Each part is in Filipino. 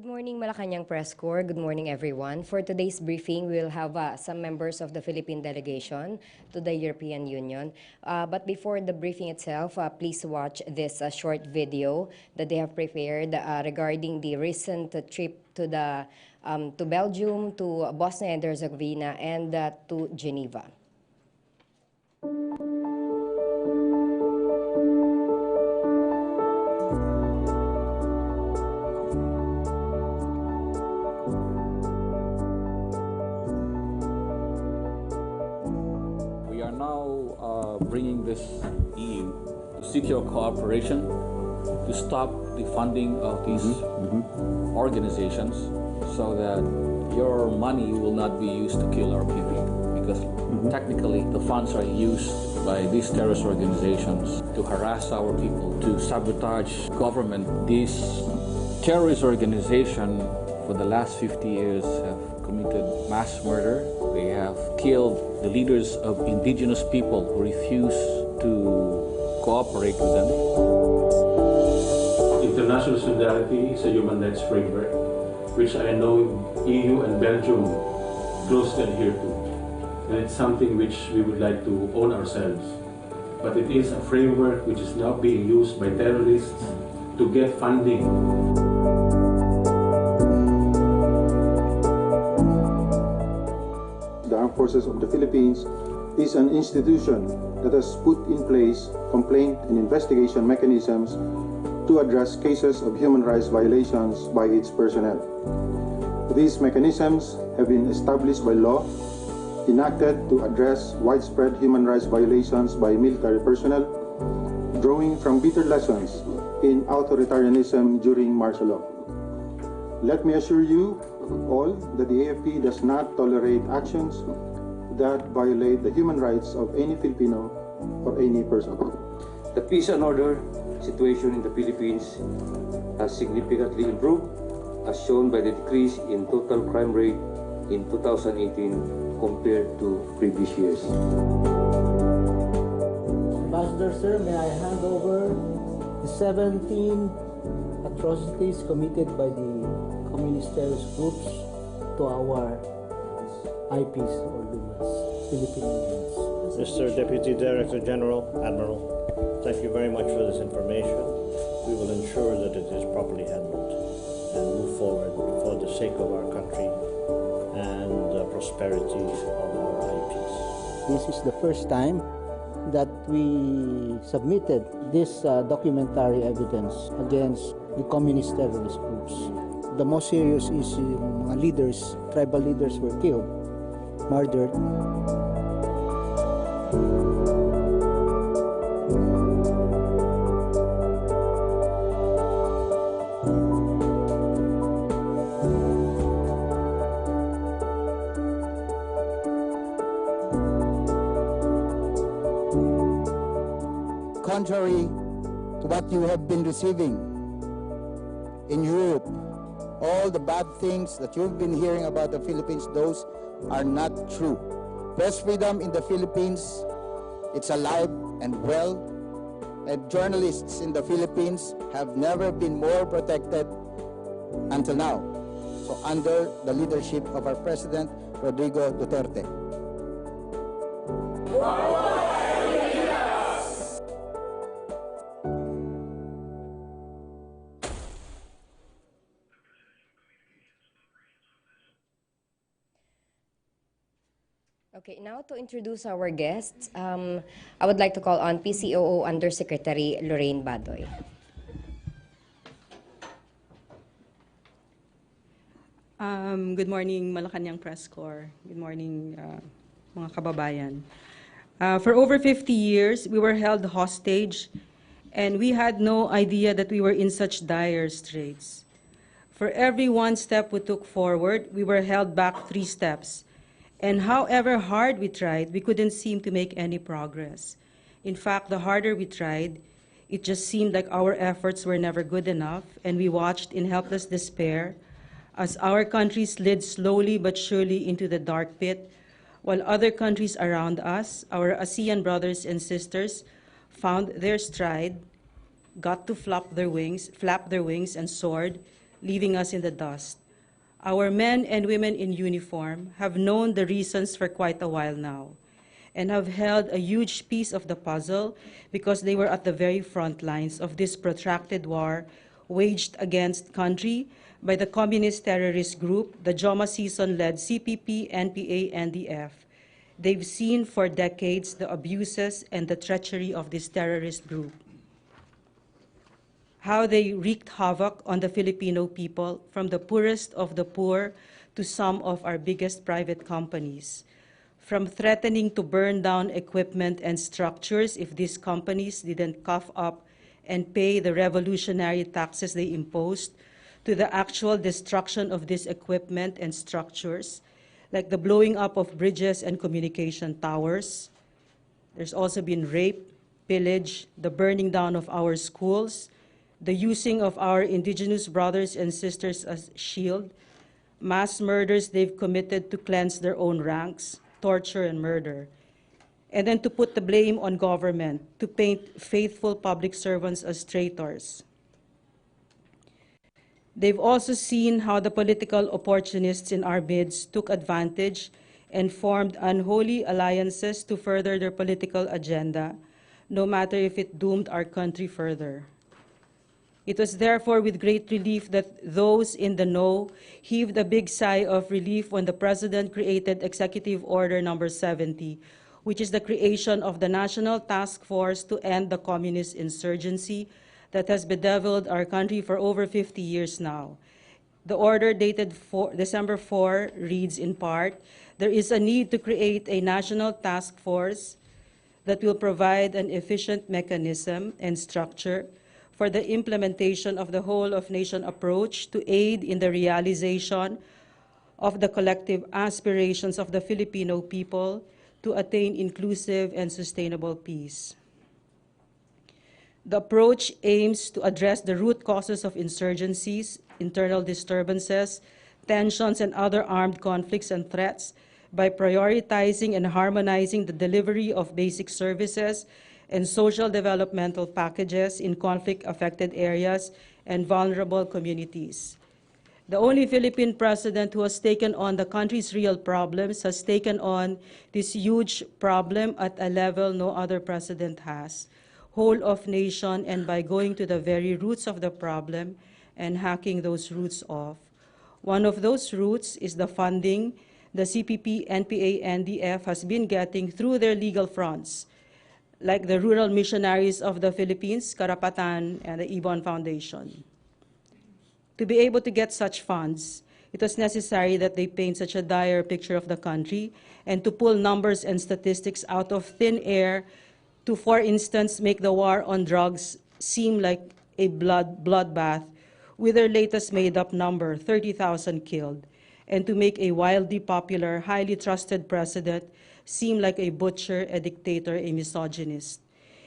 morning, Malacañang Press Corps. Good morning, everyone. For today's briefing, we will have some members of the Philippine delegation to the European Union. But before the briefing itself, please watch this short video that they have prepared regarding the recent trip to to Belgium, to Bosnia and Herzegovina, and to Geneva. We are now bringing this EU to seek your cooperation to stop the funding of these organizations so that your money will not be used to kill our people, because technically the funds are used by these terrorist organizations to harass our people, to sabotage government. These terrorist organizations for the last 50 years have committed mass murder. They have killed the leaders of indigenous people who refuse to cooperate with them. International solidarity is a human rights framework, which I know EU and Belgium closely adhere to. And it's something which we would like to own ourselves. But it is a framework which is now being used by terrorists to get funding. The Armed Forces of the Philippines is an institution that has put in place complaint and investigation mechanisms to address cases of human rights violations by its personnel. These mechanisms have been established by law, enacted to address widespread human rights violations by military personnel, drawing from bitter lessons in authoritarianism during martial law. Let me assure you all that the AFP does not tolerate actions that violate the human rights of any Filipino or any person. The peace and order situation in the Philippines has significantly improved, as shown by the decrease in total crime rate in 2018 compared to previous years. Ambassador, sir, may I hand over the 17 atrocities committed by the communist terrorist groups to our IPs or LUMAs, Philippine Unions. Mr. Deputy Director General, Admiral, thank you very much for this information. We will ensure that it is properly handled and move forward for the sake of our country and the prosperity of our IPs. This is the first time that we submitted this documentary evidence against the communist terrorist groups. The most serious is leaders, tribal leaders were killed, murdered. Contrary to what you have been receiving in Europe, all the bad things that you've been hearing about the Philippines, those are not true. Press freedom in the Philippines, it's alive and well, and journalists in the Philippines have never been more protected until now. So under the leadership of our President, Rodrigo Duterte. Okay, now to introduce our guests, I would like to call on PCOO Undersecretary Lorraine Badoy. Good morning, Malacañang Press Corps. Good morning, mga kababayan. For over 50 years, we were held hostage, and we had no idea that we were in such dire straits. For every one step we took forward, we were held back 3 steps. And however hard we tried, we couldn't seem to make any progress. In fact, the harder we tried, it just seemed like our efforts were never good enough, and we watched in helpless despair as our country slid slowly but surely into the dark pit, while other countries around us, our ASEAN brothers and sisters, found their stride, got to flap their wings and soared, leaving us in the dust. Our men and women in uniform have known the reasons for quite a while now and have held a huge piece of the puzzle because they were at the very front lines of this protracted war waged against country by the communist terrorist group, the Joma Season-led CPP, NPA, NDF. They've seen for decades the abuses and the treachery of this terrorist group, how they wreaked havoc on the Filipino people, from the poorest of the poor to some of our biggest private companies, from threatening to burn down equipment and structures if these companies didn't cough up and pay the revolutionary taxes they imposed, to the actual destruction of this equipment and structures, like the blowing up of bridges and communication towers. There's also been rape, pillage, the burning down of our schools, the using of our indigenous brothers and sisters as shield, mass murders they've committed to cleanse their own ranks, torture and murder, and then to put the blame on government, to paint faithful public servants as traitors. They've also seen how the political opportunists in our midst took advantage and formed unholy alliances to further their political agenda, no matter if it doomed our country further. It was therefore with great relief that those in the know heaved a big sigh of relief when the President created Executive Order Number 70, which is the creation of the National Task Force to End the Communist Insurgency that has bedeviled our country for over 50 years now. The order dated December 4 reads in part, there is a need to create a national task force that will provide an efficient mechanism and structure for the implementation of the whole-of-nation approach to aid in the realization of the collective aspirations of the Filipino people to attain inclusive and sustainable peace. The approach aims to address the root causes of insurgencies, internal disturbances, tensions, and other armed conflicts and threats by prioritizing and harmonizing the delivery of basic services and social developmental packages in conflict-affected areas and vulnerable communities. The only Philippine president who has taken on the country's real problems has taken on this huge problem at a level no other president has, whole of nation, and by going to the very roots of the problem and hacking those roots off. One of those roots is the funding the CPP, NPA, NDF has been getting through their legal fronts, like the Rural Missionaries of the Philippines, Karapatan, and the Ibon Foundation. To be able to get such funds, it was necessary that they paint such a dire picture of the country and to pull numbers and statistics out of thin air to, for instance, make the war on drugs seem like a bloodbath with their latest made-up number, 30,000 killed, and to make a wildly popular, highly trusted president seem like a butcher, a dictator, a misogynist.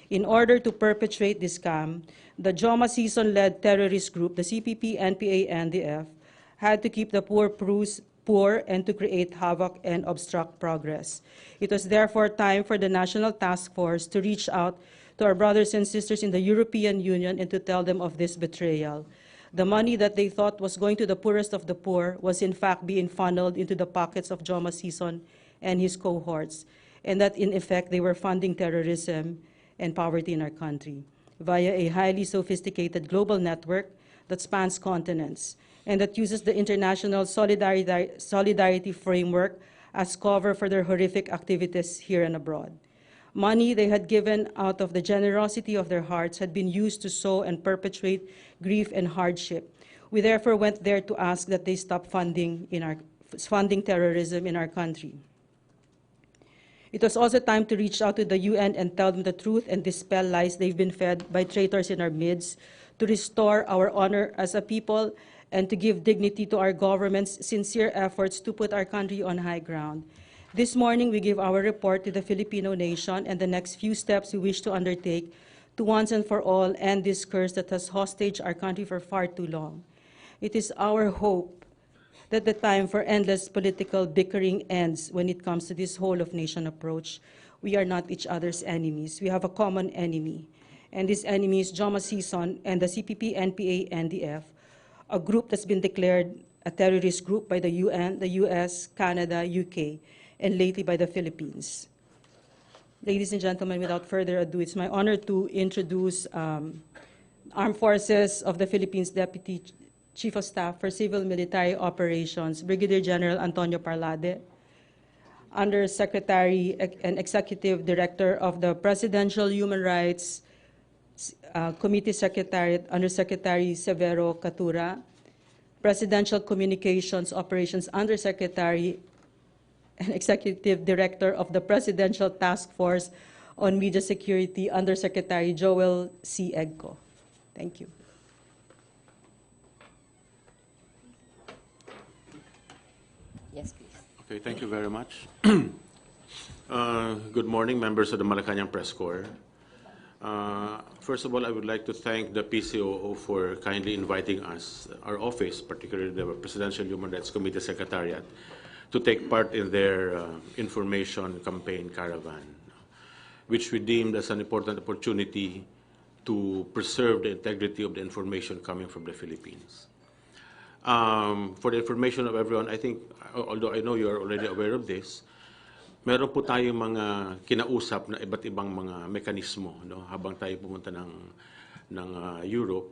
In order to perpetrate this scam, the Joma Season-led terrorist group, the CPP, NPA, NDF, had to keep the poor and to create havoc and obstruct progress. It was therefore time for the National Task Force to reach out to our brothers and sisters in the European Union and to tell them of this betrayal. The money that they thought was going to the poorest of the poor was in fact being funneled into the pockets of Joma Season and his cohorts, and that in effect they were funding terrorism and poverty in our country via a highly sophisticated global network that spans continents and that uses the international solidarity framework as cover for their horrific activities here and abroad. Money they had given out of the generosity of their hearts had been used to sow and perpetuate grief and hardship. We therefore went there to ask that they stop funding terrorism in our country. It was also time to reach out to the UN and tell them the truth and dispel lies they've been fed by traitors in our midst, to restore our honor as a people and to give dignity to our government's sincere efforts to put our country on high ground. This morning, we give our report to the Filipino nation and the next few steps we wish to undertake to once and for all end this curse that has hostage our country for far too long. It is our hope that the time for endless political bickering ends when it comes to this whole-of-nation approach. We are not each other's enemies. We have a common enemy. And this enemy is Joma Season and the CPP, NPA, NDF, a group that's been declared a terrorist group by the UN, the US, Canada, UK, and lately by the Philippines. Ladies and gentlemen, without further ado, it's my honor to introduce Armed Forces of the Philippines Deputy Chief of Staff for Civil Military Operations, Brigadier General Antonio Parlade, Undersecretary and Executive Director of the Presidential Human Rights Committee Secretariat, Undersecretary Severo Catura, Presidential Communications Operations Undersecretary and Executive Director of the Presidential Task Force on Media Security, Undersecretary Joel C. Egco. Thank you. Yes, please. Okay, thank you very much. Good morning, members of the Malacañang Press Corps. First of all, I would like to thank the PCOO for kindly inviting us, our office, particularly the Presidential Human Rights Committee Secretariat, to take part in their information campaign caravan, which we deemed as an important opportunity to preserve the integrity of the information coming from the Philippines. For the information of everyone, I think, although I know you are already aware of this, meron po tayong mga kinausap na iba't ibang mga mekanismo, no? Habang tayo pumunta ng Europe,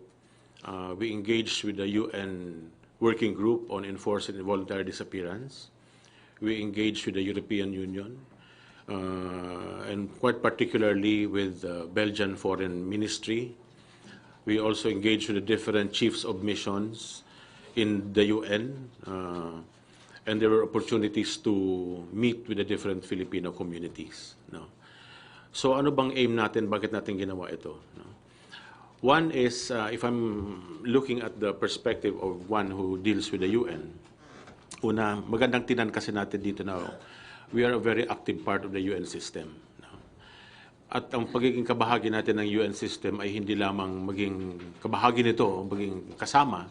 we engaged with the UN Working Group on Enforced and Involuntary Disappearance. We engaged with the European Union, and quite particularly with the Belgian Foreign Ministry. We also engaged with the different chiefs of missions in the UN, and there were opportunities to meet with the different Filipino communities. No? So ano bang aim natin? Bakit natin ginawa ito? No? One is, if I'm looking at the perspective of one who deals with the UN, una, magandang tinan kasi natin dito na we are a very active part of the UN system. No? At ang pagiging kabahagi natin ng UN system ay hindi lamang maging kabahagi nito, maging kasama,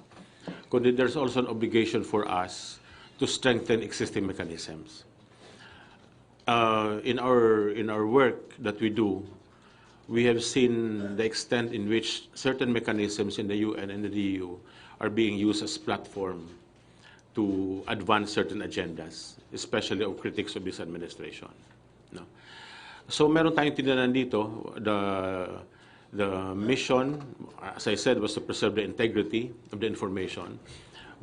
kundi there's also an obligation for us to strengthen existing mechanisms. In our work that we do, we have seen the extent in which certain mechanisms in the UN and the EU are being used as platform to advance certain agendas, especially of critics of this administration. No? So meron tayong tinanan dito, the mission, as I said, was to preserve the integrity of the information,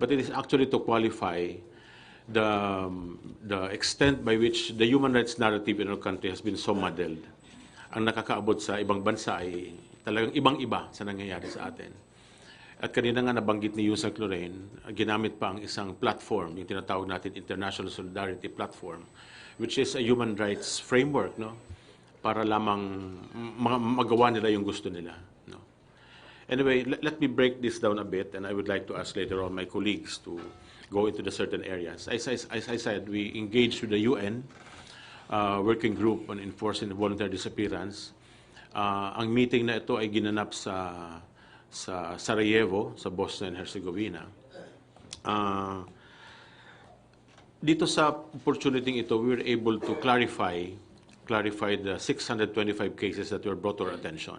but it is actually to qualify the extent by which the human rights narrative in our country has been so muddled. Ang nakakaabot sa ibang bansa ay talagang ibang-iba sa nangyayari sa atin. At kanina nga nabanggit ni Yusek Lorraine, ginamit pa ang isang platform, yung tinatawag natin International Solidarity Platform, which is a human rights framework, no? Para lamang magawa nila yung gusto nila. No? Anyway, let me break this down a bit, and I would like to ask later on my colleagues to go into the certain areas. As I said, we engaged with the UN Working Group on Enforcing Voluntary Disappearance. Ang meeting na ito ay ginanap sa Sarajevo, sa Bosnia and Herzegovina. Dito sa opportunity ito, we were able to clarify the 625 cases that were brought to our attention.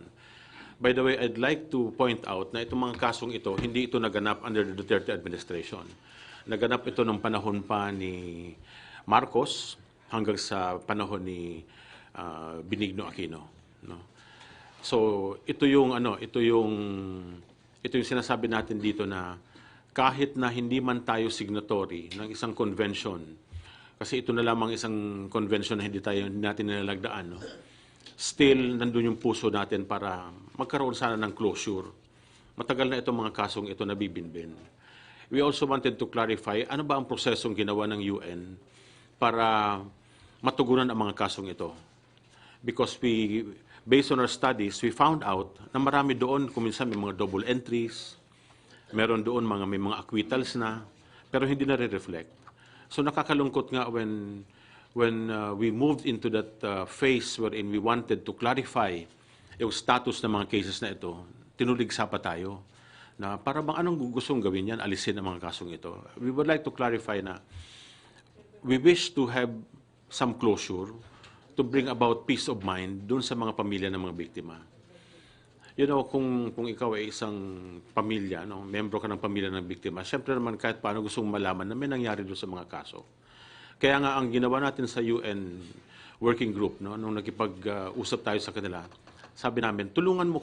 By the way, I'd like to point out na itong mga kasong ito, hindi ito naganap under the Duterte administration. Naganap ito nung panahon pa ni Marcos hanggang sa panahon ni Benigno Aquino. No? So ito yung sinasabi natin dito na kahit na hindi man tayo signatory ng isang convention, kasi ito na lamang isang convention na hindi natin nilalagdaan, no? Still, nandun yung puso natin para magkaroon sana ng closure. Matagal na itong mga kasong ito nabibinbin. We also wanted to clarify ano ba ang prosesong ginawa ng UN para matugunan ang mga kasong ito. Because based on our studies, we found out na marami doon, kung minsan may mga double entries, meron doon may mga acquittals na, pero hindi na re-reflect. So nakakalungkot nga when we moved into that phase wherein we wanted to clarify yung status ng mga cases na ito, tinuligsa pa tayo na para bang anong gustong gawin yan, alisin ang mga kasong ito. We would like to clarify na we wish to have some closure to bring about peace of mind dun sa mga pamilya ng mga biktima. you know, kung ikaw ay isang pamilya, no, membro ka ng pamilya ng biktima, syempre naman kahit paano gusto mong malaman na may nangyari doon sa mga kaso. Kaya nga ang ginawa natin sa UN working group, no, nung nakipag-usap tayo sa kanila, sabi namin, tulungan nyo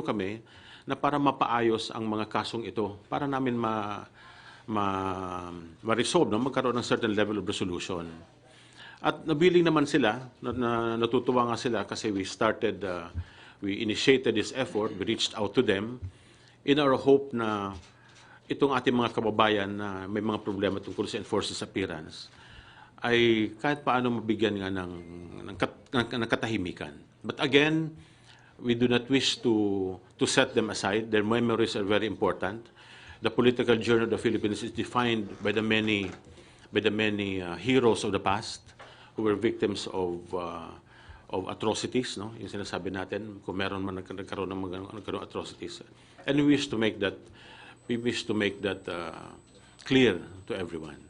kami na para mapaayos ang mga kasong ito, para namin ma-resolve, no, magkaroon ng certain level of resolution. At nabiling naman sila, natutuwa nga sila kasi we initiated this effort, we reached out to them in our hope na itong ating mga kababayan na may mga problema tungkol sa enforced disappearance ay kahit paano mabigyan nga ng katahimikan. But again, we do not wish to set them aside. Their memories are very important. The political journey of the Philippines is defined by the many heroes of the past who were victims of atrocities, no? Yung sinasabi natin, kung meron man nagkaroon ng mga atrocities. And we wish to make that clear to everyone.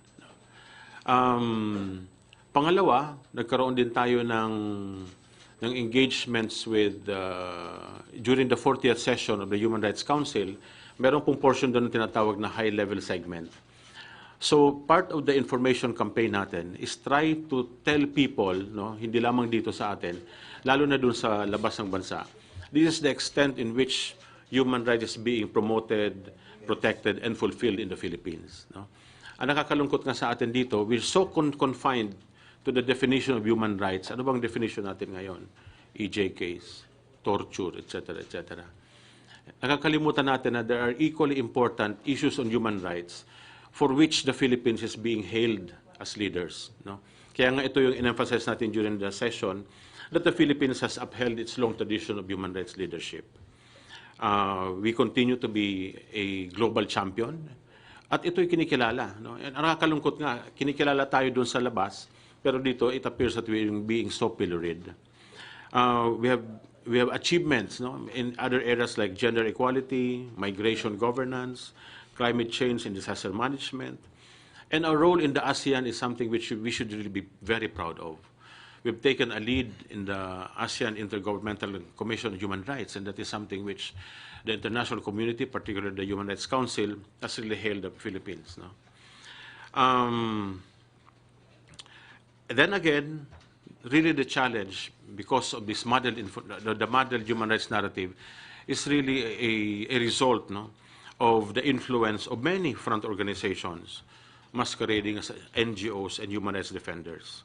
Pangalawa, nagkaroon din tayo ng engagements with, during the 40th session of the Human Rights Council, meron pong portion doon na tinatawag na high-level segment. So part of the information campaign natin is try to tell people, no, hindi lamang dito sa atin, lalo na doon sa labas ng bansa, this is the extent in which human rights is being promoted, protected, and fulfilled in the Philippines. No? Ang nakakalungkot nga sa atin dito, we're so confined to the definition of human rights. Ano bang definition natin ngayon? EJKs, torture, etc., etc. Nakakalimutan natin na there are equally important issues on human rights for which the Philippines is being hailed as leaders. No? Kaya nga ito yung in-emphasize natin during the session, that the Philippines has upheld its long tradition of human rights leadership. We continue to be a global champion, at ito'y kinikilala. No? And nakakalungkot nga, kinikilala tayo doon sa labas, pero dito it appears that we're being so pilloried. We have achievements, no, in other areas like gender equality, migration governance, climate change and disaster management. And our role in the ASEAN is something which we should really be very proud of. We've taken a lead in the ASEAN Intergovernmental Commission on Human Rights, and that is something which the international community, particularly the Human Rights Council, has really hailed the Philippines. No? Then again, really the challenge, because of this the muddled human rights narrative, is really a result, no, of the influence of many front organizations masquerading as NGOs and human rights defenders.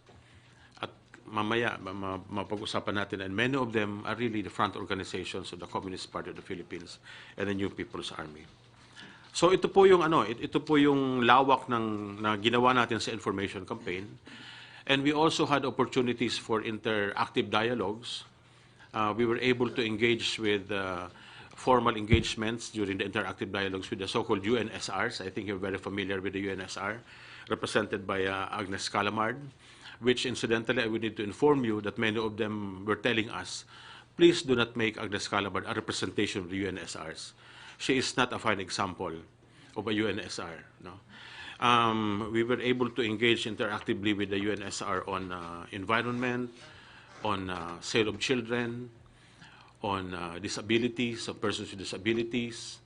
At mamaya, mapag-usapan natin, and many of them are really the front organizations of the Communist Party of the Philippines and the New People's Army. So ito po yung lawak na ginawa natin sa information campaign. And we also had opportunities for interactive dialogues. We were able to engage with formal engagements during the interactive dialogues with the so-called UNSRs. I think you're very familiar with the UNSR, represented by Agnes Calamard, which incidentally I would need to inform you that many of them were telling us, please do not make Agnes Calamard a representation of the UNSRs. She is not a fine example of a UNSR. No? We were able to engage interactively with the UNSR on environment, on sale of children, on disabilities, of persons with disabilities,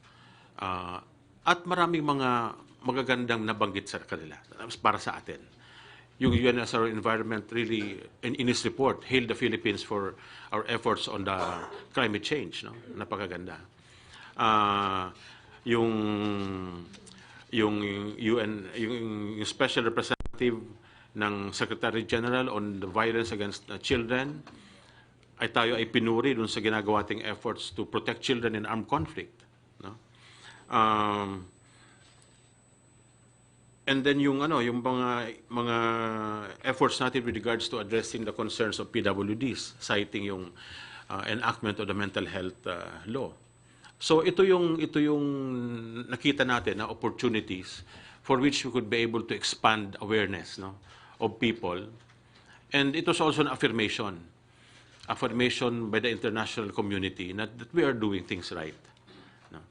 at maraming mga magagandang nabanggit sa kanila para sa atin. Yung UNSR Environment really, in its report, hailed the Philippines for our efforts on the climate change. No? Napakaganda. Yung Special Representative ng Secretary General on the Violence Against Children, ay tayo ay pinuri dun sa ginagawa ating efforts to protect children in armed conflict. No? And then yung mga efforts natin with regards to addressing the concerns of PWDs, citing yung enactment of the mental health law. So ito yung nakita natin na opportunities for which we could be able to expand awareness, no, of people. And it was also an affirmation by the international community that we are doing things right. No?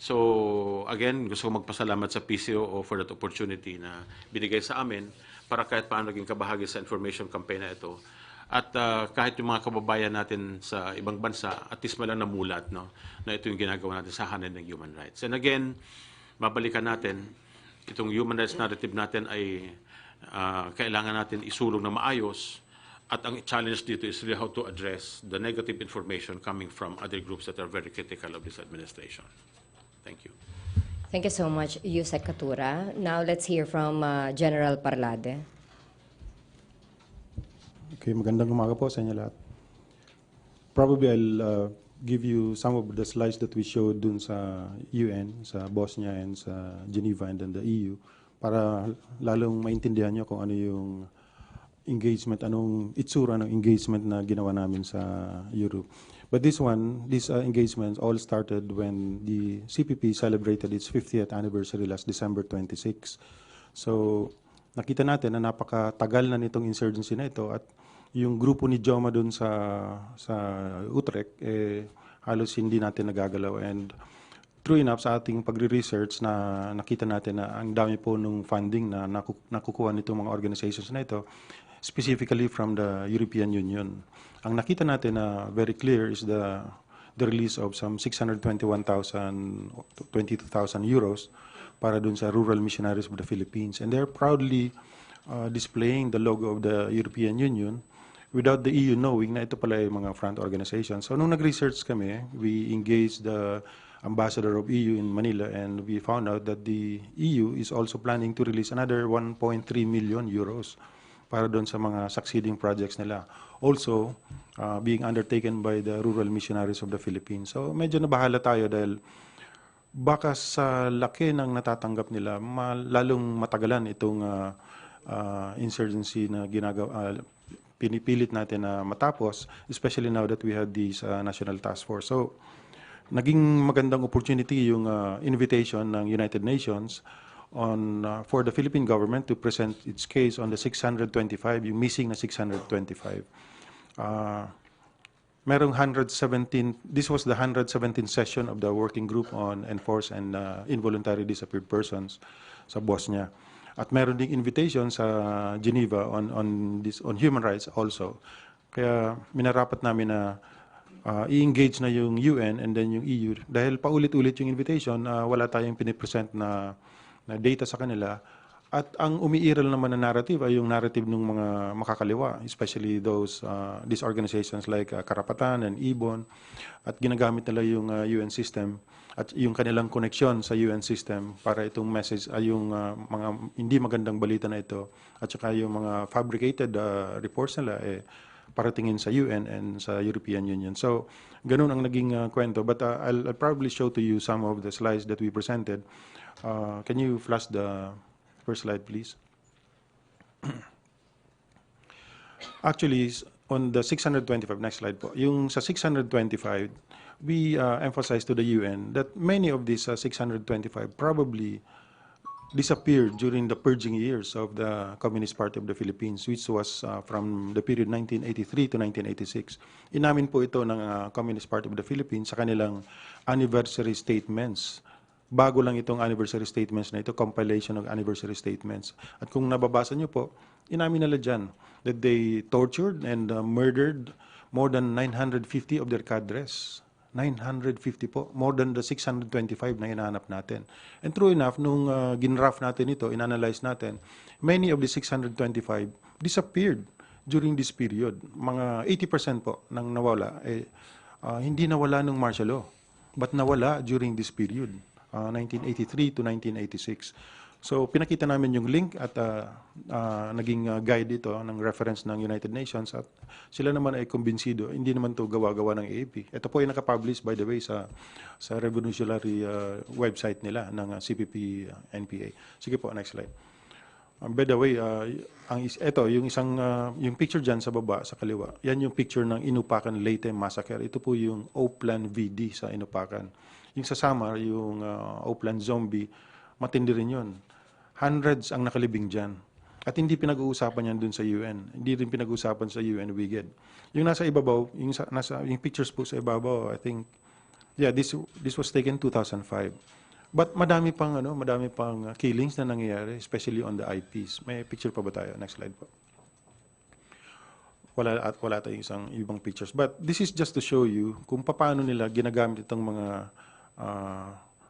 So again, gusto ko magpasalamat sa PCOO for that opportunity na binigay sa amin para kahit paano naging kabahagi sa information campaign na ito, At kahit yung mga kababayan natin sa ibang bansa, at least malang namulat, no, na ito yung ginagawa natin sa hanay ng human rights. And again, babalikan natin, itong human rights narrative natin ay kailangan natin isulong na maayos. At ang challenge dito is really how to address the negative information coming from other groups that are very critical of this administration. Thank you. Thank you so much, Yusek Katura. Now let's hear from General Parlade. Okay, magandang umaga po sa inyo lahat. Probably I'll give you some of the slides that we showed dun sa UN, sa Bosnia and sa Geneva and then the EU para lalong maintindihan nyo kung ano yung engagement, anong itsura ng engagement na ginawa namin sa Europe. But these engagements all started when the CPP celebrated its 50th anniversary last December 26. So nakita natin na napakatagal na nitong insurgency na ito at yung grupo ni Joma doon sa Utrecht, halos hindi natin nagagalaw. And true enough, sa ating pagre-research na nakita natin na ang dami po ng funding na nakukuha nitong mga organizations na ito, specifically from the European Union. Ang nakita natin na very clear is the release of some 621,000 to 22,000 euros para dun sa Rural Missionaries of the Philippines. And they're proudly displaying the logo of the European Union without the EU knowing na ito pala yung mga front organizations. So nung nag-research kami, we engaged the ambassador of EU in Manila and we found out that the EU is also planning to release another 1.3 million euros para doon sa mga succeeding projects nila. Also, being undertaken by the Rural Missionaries of the Philippines. So medyo nabahala tayo dahil baka sa laki ng natatanggap nila, lalong matagalan itong insurgency na pinipilit natin na matapos, especially now that we have this National Task Force. So naging magandang opportunity yung invitation ng United Nations for the Philippine government to present its case on the 625, yung missing na 625. Merong 117, this was the 117th session of the working group on enforced and involuntary disappeared persons sa Bosnia. At meron ding invitation sa Geneva on human rights also. Kaya minarapat namin na i-engage na yung UN and then yung EU. Dahil paulit-ulit yung invitation, wala tayong pinipresent na data sa kanila. At ang umiiral naman na narrative ay yung narrative ng mga makakaliwa, especially these organizations like Karapatan and Ibon. At ginagamit nila yung UN system at yung kanilang koneksyon sa UN system para itong message ay yung mga hindi magandang balita na ito at saka yung mga fabricated reports nila paratingin sa UN and sa European Union. So, ganun ang naging kwento. But I'll probably show to you some of the slides that we presented. Can you flash the first slide, please? Actually, on the 625, next slide po. Yung sa 625, we emphasize to the UN that many of these 625 probably disappeared during the purging years of the Communist Party of the Philippines, which was from the period 1983 to 1986. Inamin po ito ng Communist Party of the Philippines sa kanilang anniversary statements. Bago lang itong anniversary statements na ito, compilation of anniversary statements. At kung nababasa nyo po, inamin nila dyan that they tortured and murdered more than 950 of their cadres. 950 po, more than the 625 na hinahanap natin. And true enough, nung ginraf natin ito, inanalyze natin, many of the 625 disappeared during this period. Mga 80% po nang nawala, hindi nawala ng martial law, but nawala during this period. 1983 to 1986. So pinakita namin yung link at naging guide ito ng reference ng United Nations at sila naman ay kumbinsido, hindi naman to gawa-gawa ng AAP. Ito po ay nakapublish by the way sa revolutionary website nila ng CPP-NPA. Sige po, next slide. By the way, ito, yung picture dyan sa baba, sa kaliwa, yan yung picture ng Inupakan Leyte Massacre. Ito po yung Oplan VD sa Inupakan. Yung sa Samar, yung Oplan Zombie, matindi rin yun. Hundreds ang nakalibing dyan. At hindi pinag-uusapan yan dun sa UN. Hindi rin pinag-uusapan sa UN WIGED. Yung nasa ibabaw, yung pictures po sa ibabaw, I think, yeah, this was taken 2005. But madami pang killings na nangyayari, especially on the IPs. May picture pa ba tayo? Next slide po. wala tayong isang ibang pictures. But this is just to show you kung paano nila ginagamit itong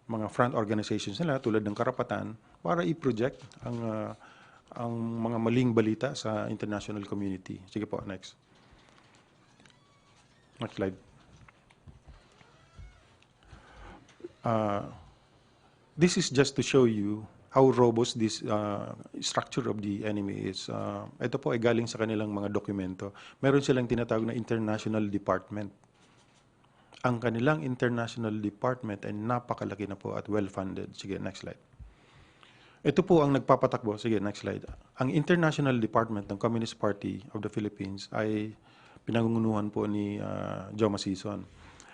mga front organizations nila tulad ng Karapatan para i-project ang mga maling balita sa international community. Sige po, next. Next slide. This is just to show you how robust this structure of the enemy is. Ito po ay galing sa kanilang mga dokumento. Meron silang tinatawag na international department. Ang kanilang international department ay napakalaki na po at well-funded. Sige, next slide. Ito po ang nagpapatakbo. Sige, next slide. Ang International Department ng Communist Party of the Philippines ay pinangungunuhan po ni Joma Sison.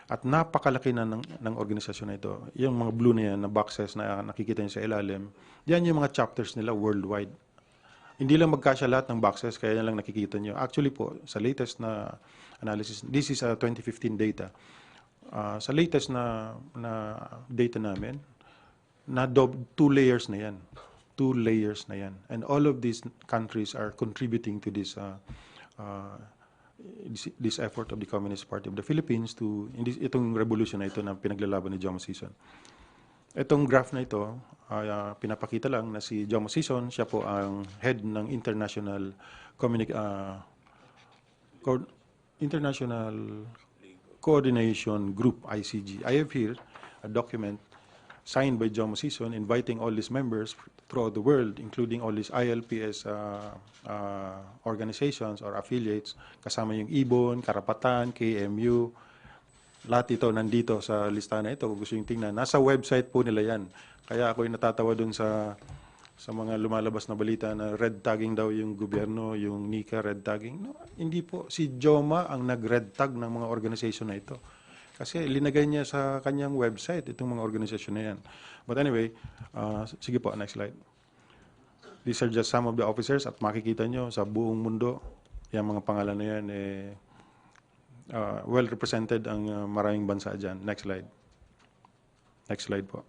At napakalaki na ng organisasyon na ito. Yung mga blue na yan, na boxes na nakikita niyo sa ilalim, yan yung mga chapters nila worldwide. Hindi lang magkasya lahat ng boxes, kaya yan lang nakikita niyo. Actually po, sa latest na analysis, this is 2015 data. Sa latest na data namin, na 2 layers na yan. 2 layers na yan. And all of these countries are contributing to this effort of the Communist Party of the Philippines to itong revolution na ito na pinaglalaban ni Joma Sison. Itong graph na ito, pinapakita lang na si Joma Sison, siya po ang head ng International Coordination Group, ICG. I have here a document signed by Joma Sison inviting all these members throughout the world, including all these ILPS organizations or affiliates, kasama yung IBON, Karapatan, KMU, lahat ito nandito sa listahan na ito. Kung gusto yung tingnan, nasa website po nila yan. Kaya ako'y natatawa dun sa mga lumalabas na balita na red tagging daw yung gobyerno, yung NICA red tagging. No, hindi po. Si Joma ang nag-red tag ng mga organization na ito. Kasi linagay niya sa kanyang website itong mga organisasyon na yan. But anyway, sige po, next slide. These are just some of the officers at makikita nyo sa buong mundo, yung mga pangalan na yan, well represented ang maraming bansa dyan. Next slide. Next slide po.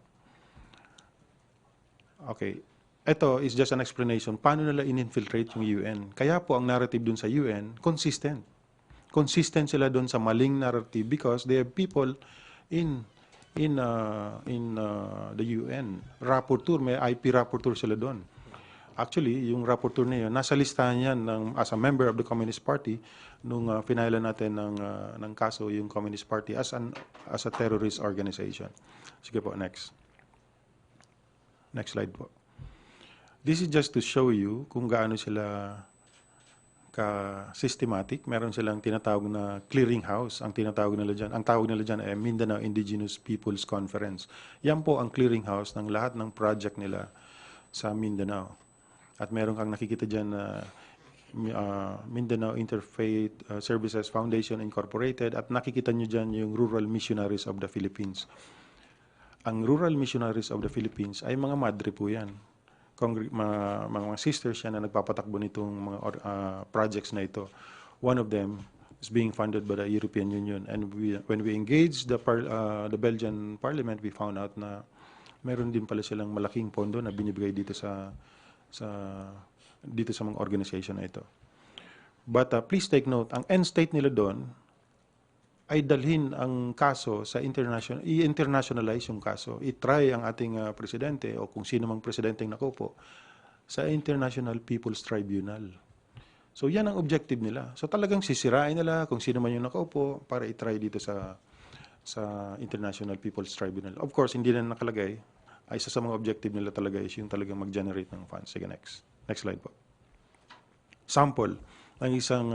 Okay. Ito is just an explanation. Paano nila in-infiltrate yung UN? Kaya po ang narrative dun sa UN, consistent. Consistent sila doon sa maling narrative because they have people in the UN. Rapporteur, may IP rapporteur sila doon. Actually, yung rapporteur na yun, nasa listahan yan as a member of the Communist Party nung finailan natin ng kaso yung Communist Party as a terrorist organization. Sige po, next. Next slide po. This is just to show you kung gaano sila ka-systematic. Meron silang tinatawag na clearinghouse. Ang tinatawag nila dyan, ang tawag nila dyan ay Mindanao Indigenous Peoples Conference. Yan po ang clearinghouse ng lahat ng project nila sa Mindanao. At meron kang nakikita dyan na Mindanao Interfaith Services Foundation Incorporated at nakikita nyo dyan yung Rural Missionaries of the Philippines. Ang Rural Missionaries of the Philippines ay mga madre po yan. Mga sisters yan na nagpapatakbo nitong mga projects na ito. One of them is being funded by the European Union. And when we engaged the Belgian Parliament, we found out na meron din pala silang malaking pondo na binibigay dito sa mga organization na ito. But please take note, ang end state nila doon ay dalhin ang kaso sa i-internationalize yung kaso. I-try ang ating presidente o kung sino mang presidenteng nakaupo sa International People's Tribunal. So yan ang objective nila. So talagang sisirain nila kung sino man yung nakaupo para i-try dito sa International People's Tribunal. Of course, hindi na nakalagay. Ay isa sa mga objective nila talaga is yung talagang mag-generate ng funds. Sige, next. Next slide po. Sample ng isang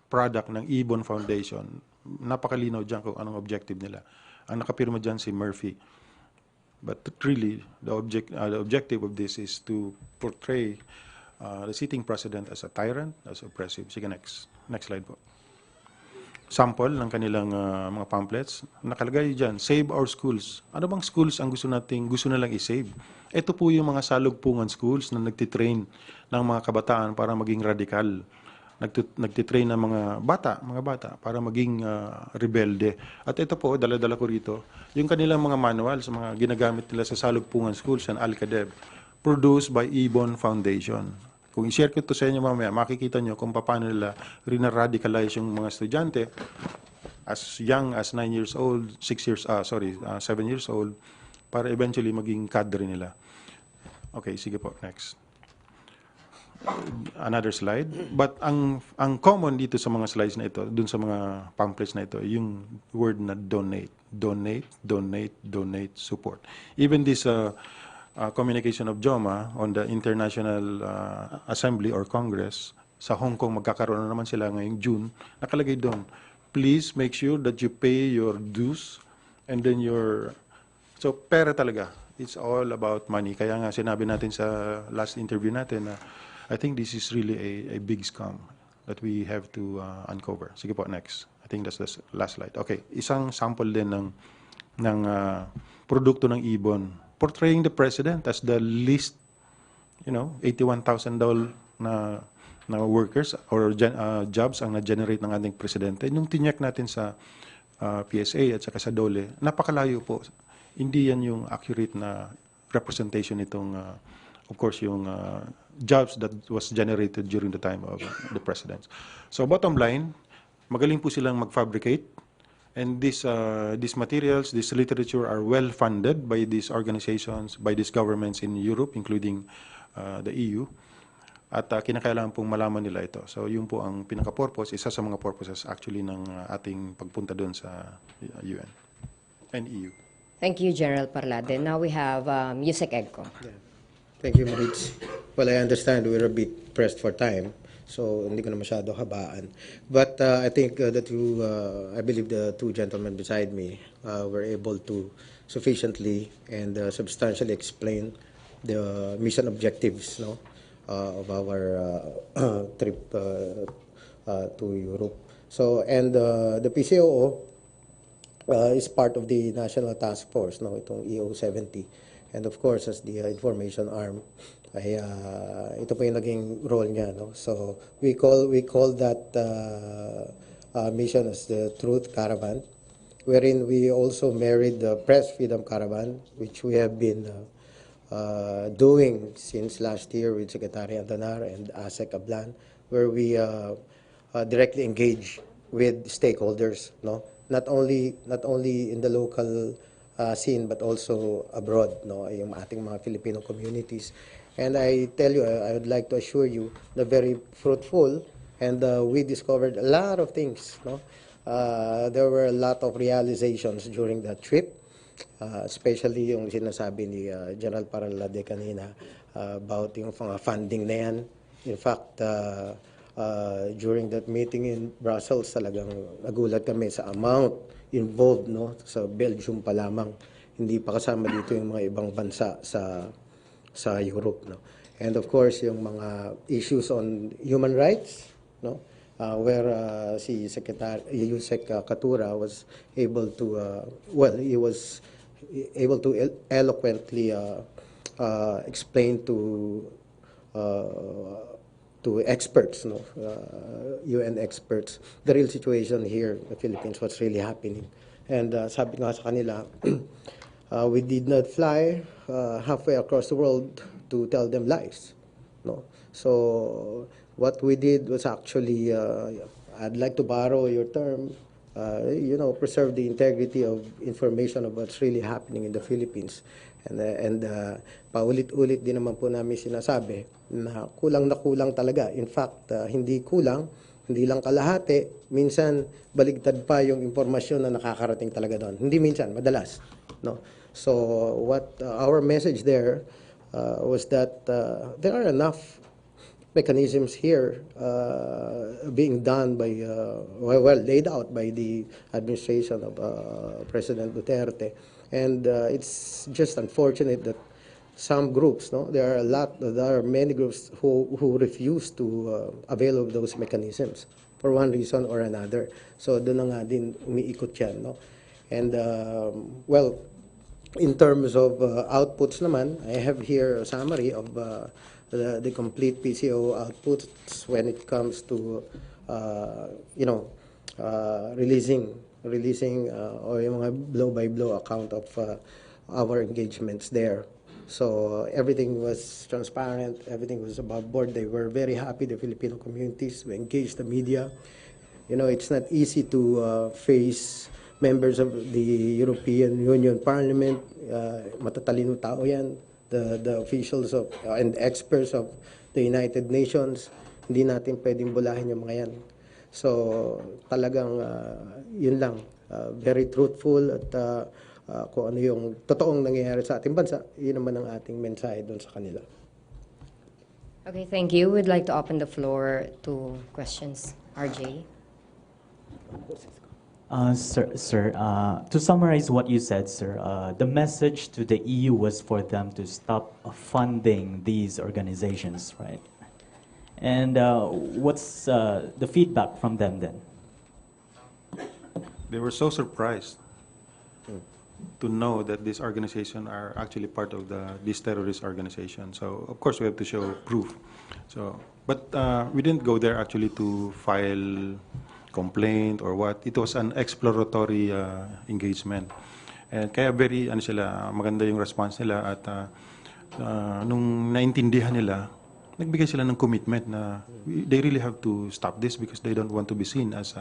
product ng Ibon Foundation. Napakalinaw dyan kung anong objective nila. Ang nakapirma dyan si Murphy. But really, the objective of this is to portray the sitting president as a tyrant, as oppressive. Sige, next. Next slide po. Sample ng kanilang mga pamphlets. Nakalagay dyan, save our schools. Ano bang schools ang gusto nalang i-save? Ito po yung mga salugpungan schools na nagtitrain ng mga kabataan para maging radikal. Nagtitrain ng mga bata para maging rebelde. At ito po, dala-dala ko rito, yung kanilang mga manuals, mga ginagamit nila sa salugpungan schools and Al-Qadeb, produced by Ibon Foundation. Kung i-share ko ito sa inyo mamaya, makikita nyo kung paano nila rina-radicalize yung mga estudyante as young as 9 years old, 7 years old, para eventually maging cadre nila. Okay, sige po, next. Another slide. But ang common dito sa mga slides na ito, dun sa mga pamphlets na ito, yung word na donate. Donate, donate, donate, support. Even this communication of JOMA on the International Assembly or Congress sa Hong Kong, magkakaroon na naman sila ngayong June, nakalagay doon, please make sure that you pay your dues and then so pera talaga. It's all about money. Kaya nga sinabi natin sa last interview natin na I think this is really a big scam that we have to uncover. Sige po, next. I think that's the last slide. Okay, isang sample din ng produkto ng ibon. Portraying the president as the least, $81,000 na workers or jobs ang na-generate ng ating presidente. Nung tinyak natin sa PSA at saka sa DOLE, napakalayo po. Hindi yan yung accurate na representation itong, of course, yung jobs that was generated during the time of the presidents. So bottom line, magaling po silang mag-fabricate, and these materials, this literature are well funded by these organizations, by these governments in Europe, including the EU. At kinakailangan pong malaman nila ito. So yun po ang pinaka-purpose, isa sa mga purposes actually ng ating pagpunta doon sa UN and EU. Thank you, General Parlade. Now we have Yusek Egco. Yeah. Thank you, Maritz. Well, I understand we're a bit pressed for time, so hindi ko na masyado habaan. But I think that I believe the two gentlemen beside me were able to sufficiently and substantially explain the mission objectives, of our trip to Europe. So, and the PCOO is part of the National Task Force, itong EO70. And of course, as the information arm, ay ito po yung naging role niya. So we call that mission as the Truth Caravan, wherein we also married the Press Freedom Caravan, which we have been doing since last year with Secretary Andanar and ASEC Ablan, where we directly engage with stakeholders, not only in the local scene but also abroad, yung ating mga Filipino communities. And I tell you, I would like to assure you, na very fruitful, and we discovered a lot of things. There were a lot of realizations during that trip, especially yung sinasabi ni General Parlade kanina about yung funding na yan. In fact, during that meeting in Brussels, talagang nagulat kami sa amount involved, sa Belgium pa lamang. Hindi pa kasama dito yung mga ibang bansa sa Europe, And of course, yung mga issues on human rights, where si Secretary Yusek Katura was able to he was able to eloquently explain to experts, UN experts, the real situation here in the Philippines, what's really happening. And sabi nga sa kanila, we did not fly halfway across the world to tell them lies. So what we did was actually, I'd like to borrow your term, preserve the integrity of information of what's really happening in the Philippines. And paulit-ulit din naman po namin sinasabi na kulang talaga. In fact, hindi kulang, hindi lang kalahati, minsan baligtad pa yung impormasyon na nakakarating talaga doon. Hindi minsan, madalas. So what our message there was that there are enough mechanisms here being done by, laid out by the administration of President Duterte. And it's just unfortunate that some groups, there are many groups who refuse to avail of those mechanisms for one reason or another. So doon na nga din umiikot yan, And in terms of outputs naman, I have here a summary of the complete PCO outputs when it comes to releasing or yung mga blow-by-blow account of our engagements there. So everything was transparent, everything was above board. They were very happy, the Filipino communities. We engaged the media. You know, it's not easy to face members of the European Union Parliament. Matatalino tao yan. The officials of, and experts of the United Nations. Hindi natin pwedeng bulahin yung mga yan. So talagang yun lang. Very truthful at kung ano yung totoong nangyayari sa ating bansa, yun naman ang ating mensahe doon sa kanila. Okay, thank you. We'd like to open the floor to questions. RJ? Sir, to summarize what you said, sir, the message to the EU was for them to stop funding these organizations, right? And what's the feedback from them then? They were so surprised to know that these organizations are actually part of this terrorist organization. So of course we have to show proof. So, but we didn't go there actually to file complaint or what. It was an exploratory engagement. And kaya very maganda yung response nila at nung naintindihan nila, nagbigay sila ng commitment na they really have to stop this because they don't want to be seen as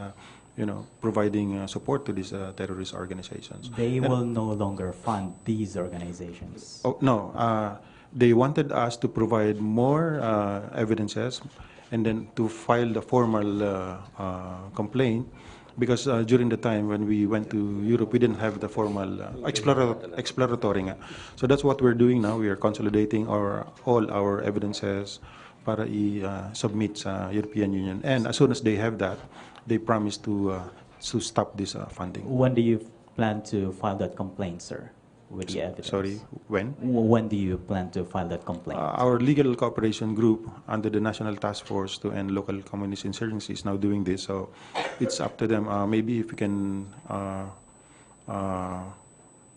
providing support to these terrorist organizations. They will no longer fund these organizations. Oh, no. They wanted us to provide more evidences and then to file the formal complaint because during the time when we went to Europe, we didn't have the formal exploratory nga. So that's what we're doing now. We are consolidating all our evidences para i-submit sa European Union. And as soon as they have that, they promise to stop this funding. When do you plan to file that complaint, sir, with the evidence? Sorry, when? When do you plan to file that complaint? Our legal cooperation group under the National Task Force to End Local Communist Insurgency is now doing this, so it's up to them. Maybe if we can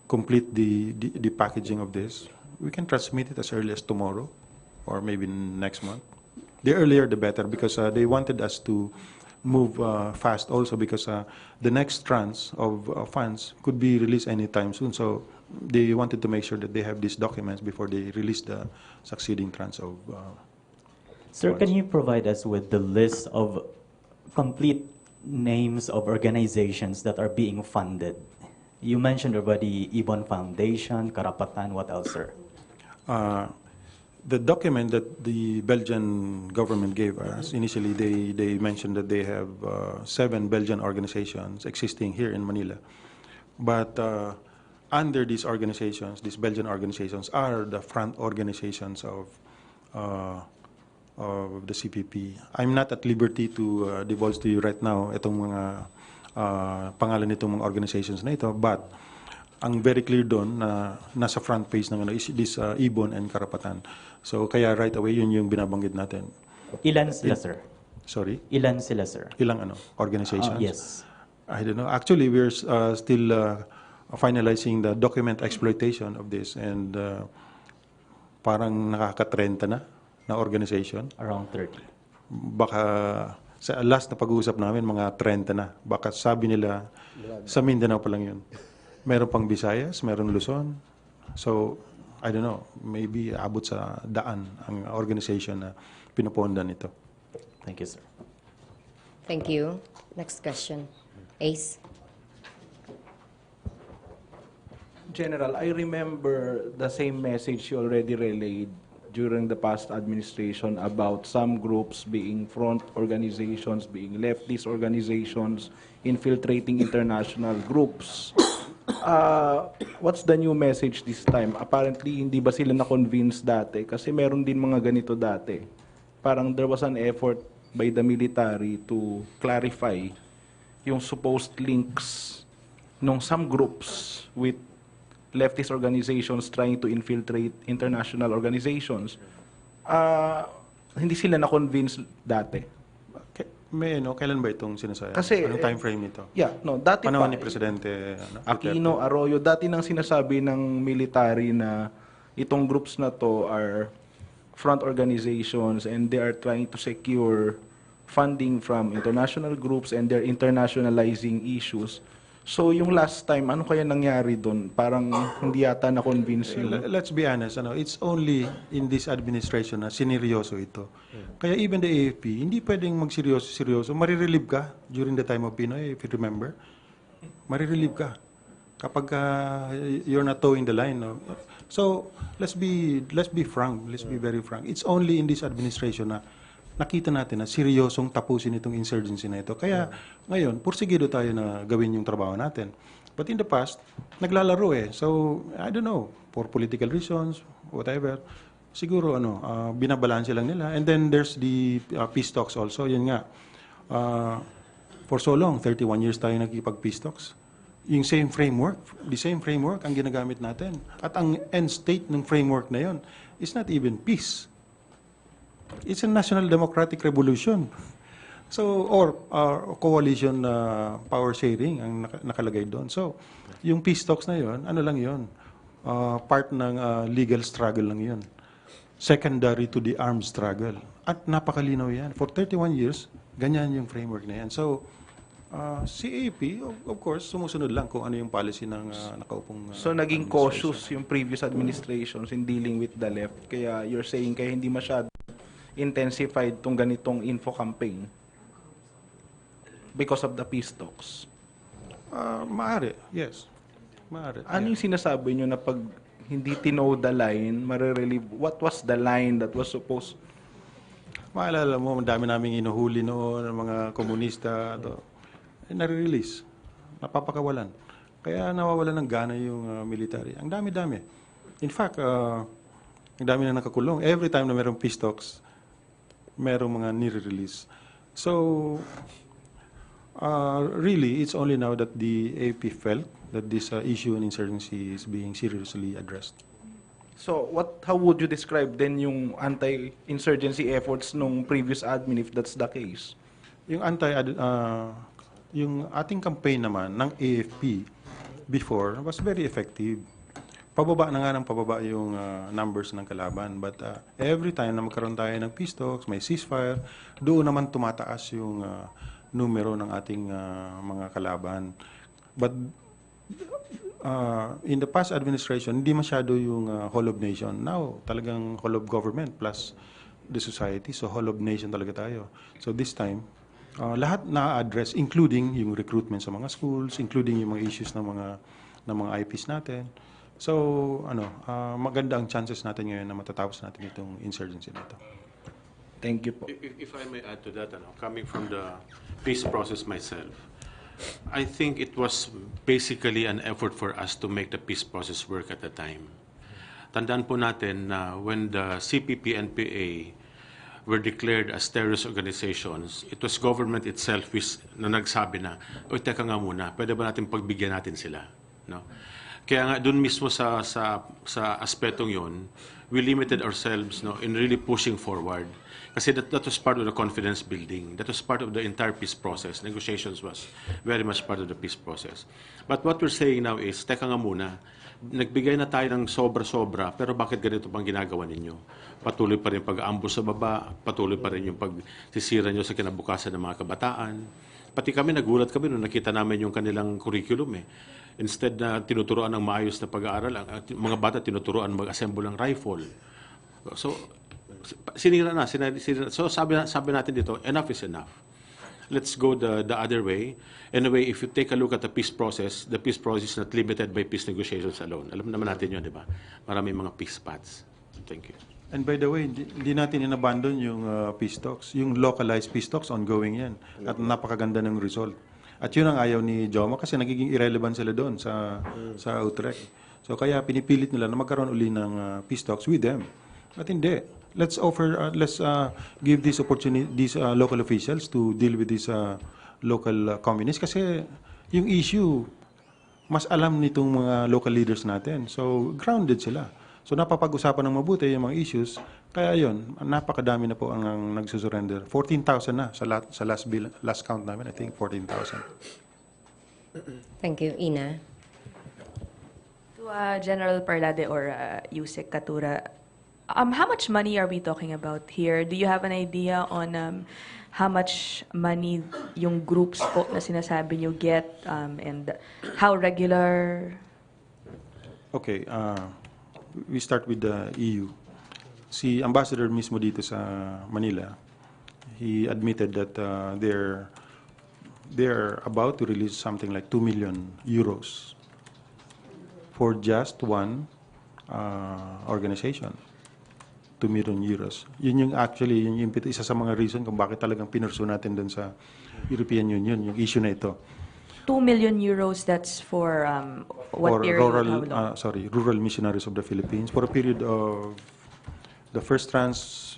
complete the packaging of this, we can transmit it as early as tomorrow or maybe next month. The earlier the better because they wanted us to move fast also because the next tranche of funds could be released anytime soon. So they wanted to make sure that they have these documents before they release the succeeding tranche of Sir, funds. can you provide us with the list of complete names of organizations that are being funded? You mentioned already Ibon Foundation, Karapatan, what else, sir? The document that the Belgian government gave us, initially they mentioned that they have 7 Belgian organizations existing here in Manila. But under these organizations, these Belgian organizations are the front organizations of the CPP. I'm not at liberty to divulge to you right now itong mga pangalan nitong mga organizations na ito, but ang very clear doon na nasa front page ng is this Ibon and Karapatan. So kaya right away yun yung binabanggit natin. Ilan sila, sir? Sorry? Ilan sila, sir? Ilang organizations? Yes. I don't know. Actually, we're still finalizing the document exploitation of this and parang nakaka-30 na organization. Around 30. Baka sa last na pag-uusap namin, mga 30 na. Baka sabi nila, sa Mindanao pa lang yun. Meron pang Visayas, meron Luzon. So, I don't know, maybe abot sa daan ang organization na pinupondan nito. Thank you, sir. Thank you. Next question. Ace? General, I remember the same message you already relayed during the past administration about some groups being front organizations, being leftist organizations, infiltrating international groups. What's the new message this time? Apparently, hindi ba sila na-convince dati? Kasi meron din mga ganito dati. Parang there was an effort by the military to clarify yung supposed links ng some groups with leftist organizations trying to infiltrate international organizations. Hindi sila na-convince dati. Kailan ba itong sinasabi? Kasi, anong time frame nito? Dati Panahon pa, ni Presidente Aquino, Arroyo, dati nang sinasabi ng military na itong groups na to are front organizations and they are trying to secure funding from international groups and they're internationalizing issues. So yung last time, ano kaya nangyari doon? Parang hindi yata na-convince yung... Let's be honest, it's only in this administration na sineryoso ito. Kaya even the AFP, hindi pwedeng magseryoso-seryoso. Marirelieve ka during the time of Pinoy, if you remember. Marirelieve ka kapag you're not towing the line. No? So, let's be frank, let's be very frank. It's only in this administration na nakita natin na seryosong tapusin itong insurgency na ito. Kaya ngayon, pursigido tayo na gawin yung trabaho natin. But in the past, naglalaro eh. So, I don't know, for political reasons, whatever, siguro binabalanse lang nila. And then there's the peace talks also. Yun nga, for so long, 31 years tayo nagkipag-peace talks. Yung the same framework ang ginagamit natin. At ang end state ng framework na yun is not even peace. It's a national democratic revolution. So, or coalition power sharing ang nakalagay doon. So, yung peace talks na yun, ano lang yun? Part ng legal struggle lang yun. Secondary to the armed struggle. At napakalinaw yan. For 31 years, ganyan yung framework na yan. So, si AP, of course, sumusunod lang kung ano yung policy ng nakaupong So, naging cautious yung previous administrations in dealing with the left. Kaya you're saying kaya hindi masyado intensified tong ganitong info campaign because of the peace talks? Maaari, yes. Maaari. Ano yung sinasabi nyo na pag hindi tinow the line, marirelieve? What was the line that was supposed? Maalala mo, ang dami naming inuhuli noon ng mga komunista. Nare-release. Napapakawalan. Kaya nawawalan ng gana yung military. Ang dami-dami. In fact, ang dami na nakakulong. Every time na mayroong peace talks, merong mga nire-release. So, really, it's only now that the AP felt that this issue and insurgency is being seriously addressed. So, how would you describe then yung anti-insurgency efforts nung previous admin if that's the case? Yung yung ating campaign naman ng AFP before was very effective. Pababa na nga ng pababa yung numbers ng kalaban. But every time na magkaroon tayo ng peace talks, may ceasefire, doon naman tumataas yung numero ng ating mga kalaban. But in the past administration, hindi masyado yung whole of nation. Now, talagang whole of government plus the society. So, whole of nation talaga tayo. So, this time, lahat na-address, including yung recruitment sa mga schools, including yung mga issues ng mga IPs natin. So, maganda ang chances natin ngayon na matatapos natin itong insurgency na ito. Thank you po. If I may add to that, coming from the peace process myself, I think it was basically an effort for us to make the peace process work at the time. Tandaan po natin na when the CPP and PA were declared as terrorist organizations, it was government itself na nagsabi na, teka nga muna, pwede ba natin pagbigyan natin sila? No? Kaya nga doon mismo sa aspetong yon, we limited ourselves in really pushing forward. Kasi that was part of the confidence building. That was part of the entire peace process. Negotiations was very much part of the peace process. But what we're saying now is, teka nga muna, nagbigay na tayo ng sobra-sobra, pero bakit ganito pang ginagawa ninyo? Patuloy pa rin pag-ambush sa baba, patuloy pa rin yung pagsisira nyo sa kinabukasan ng mga kabataan. Pati kami, nagulat kami nung nakita namin yung kanilang curriculum Instead na tinuturuan ng maayos na pag-aaral, ang mga bata tinuturuan mag-assemble ng rifle. So, sinira na. So, sabi natin dito, enough is enough. Let's go the other way. Anyway, if you take a look at the peace process is not limited by peace negotiations alone. Alam naman natin yun, di ba? Maraming mga peace paths. Thank you. And by the way, hindi natin inabandon yung peace talks. Yung localized peace talks, ongoing yan. At napakaganda ng result. At yun ang ayaw ni Joma kasi nagiging irrelevant sila doon sa Utrecht. So kaya pinipilit nila na magkaroon uli ng peace talks with them. But hindi. Let's give this opportunity, these local officials to deal with these local communists kasi yung issue, mas alam nitong mga local leaders natin. So grounded sila. So napapag-usapan ng mabuti yung mga issues. Kaya yun, napakadami na po ang nagsusurrender. 14,000 na sa last count namin, I think 14,000. Thank you. Ina? To General Parlade or Yusek Katura, How much money are we talking about here? Do you have an idea on how much money yung groups po na sinasabi nyo get and how regular? Okay, we start with the EU. Si Ambassador mismo dito sa Manila, he admitted that they're about to release something like 2 million euros for just one organization. 2 million euros. Yun yung actually, yung isa sa mga reason kung bakit talagang pinursu natin dun sa European Union, yung issue na ito. 2 million euros, that's for what For period? rural, How long? rural missionaries of the Philippines for a period of, the first tranche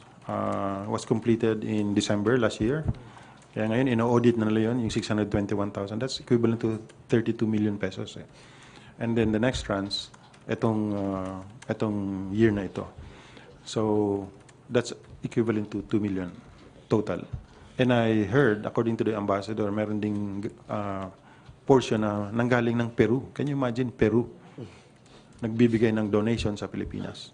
was completed in December last year. Kaya ngayon, ino-audit na nila yun, yung 621,000. That's equivalent to 32 million pesos. Eh. And then the next tranche, etong year na ito. So that's equivalent to 2 million total. And I heard, according to the ambassador, meron ding portion na nanggaling ng Peru. Can you imagine Peru? Nagbibigay ng donation sa Pilipinas.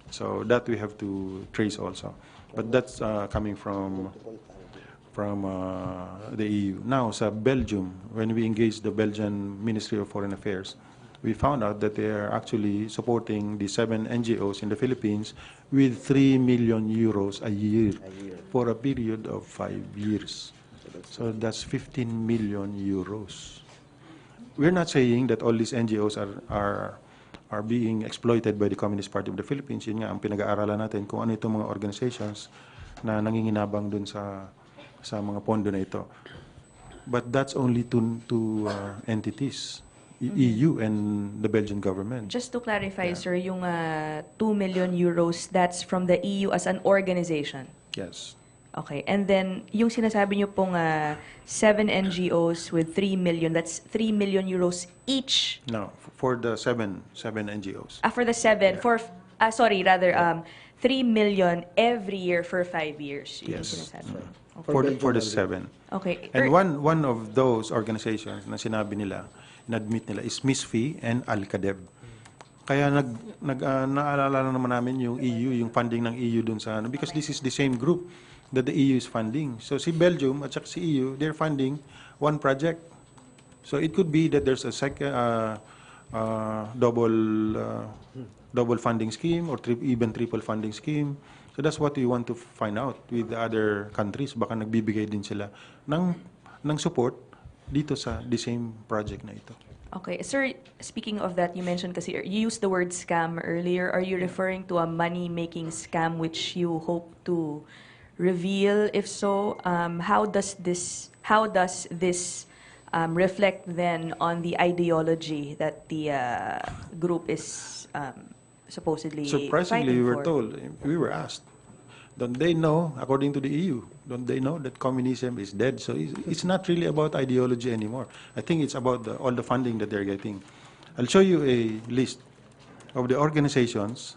So that we have to trace also. But that's coming from the EU. Now, sa Belgium, when we engaged the Belgian Ministry of Foreign Affairs, we found out that they are actually supporting the 7 NGOs in the Philippines with 3 million euros a year for a period of 5 years. So that's 15 million euros. We're not saying that all these NGOs are being exploited by the Communist Party of the Philippines. Yun nga ang pinag-aaralan natin kung ano itong mga organizations na nanginginabang dun sa mga pondo na ito. But that's only two entities. EU and the Belgian government. Just to clarify, sir, yung 2 million euros, that's from the EU as an organization? Yes. Okay. And then, yung sinasabi nyo pong 7 NGOs with 3 million, that's 3 million euros each? No, for the seven NGOs. For the 7, yeah. 3 million every year for 5 years. Yun yung Yes. sinasabi. Okay. For the 7. Okay. And one of those organizations na sinabi nila, na-admit nila, is MISFI and Al-Qadeb. Kaya naalala naman namin yung EU, yung funding ng EU dun sa because this is the same group that the EU is funding. So si Belgium at saka si EU, they're funding one project. So it could be that there's a second double funding scheme or even triple funding scheme. So that's what we want to find out with the other countries. Baka nagbibigay din sila ng support dito sa the same project na ito. Okay. Sir, speaking of that, you mentioned kasi, you used the word scam earlier. Are you referring to a money-making scam which you hope to reveal? If so, how does this reflect then on the ideology that the group is supposedly Surprisingly, fighting we were asked, don't they know, according to the EU, don't they know that communism is dead? So it's not really about ideology anymore. I think it's about all the funding that they're getting. I'll show you a list of the organizations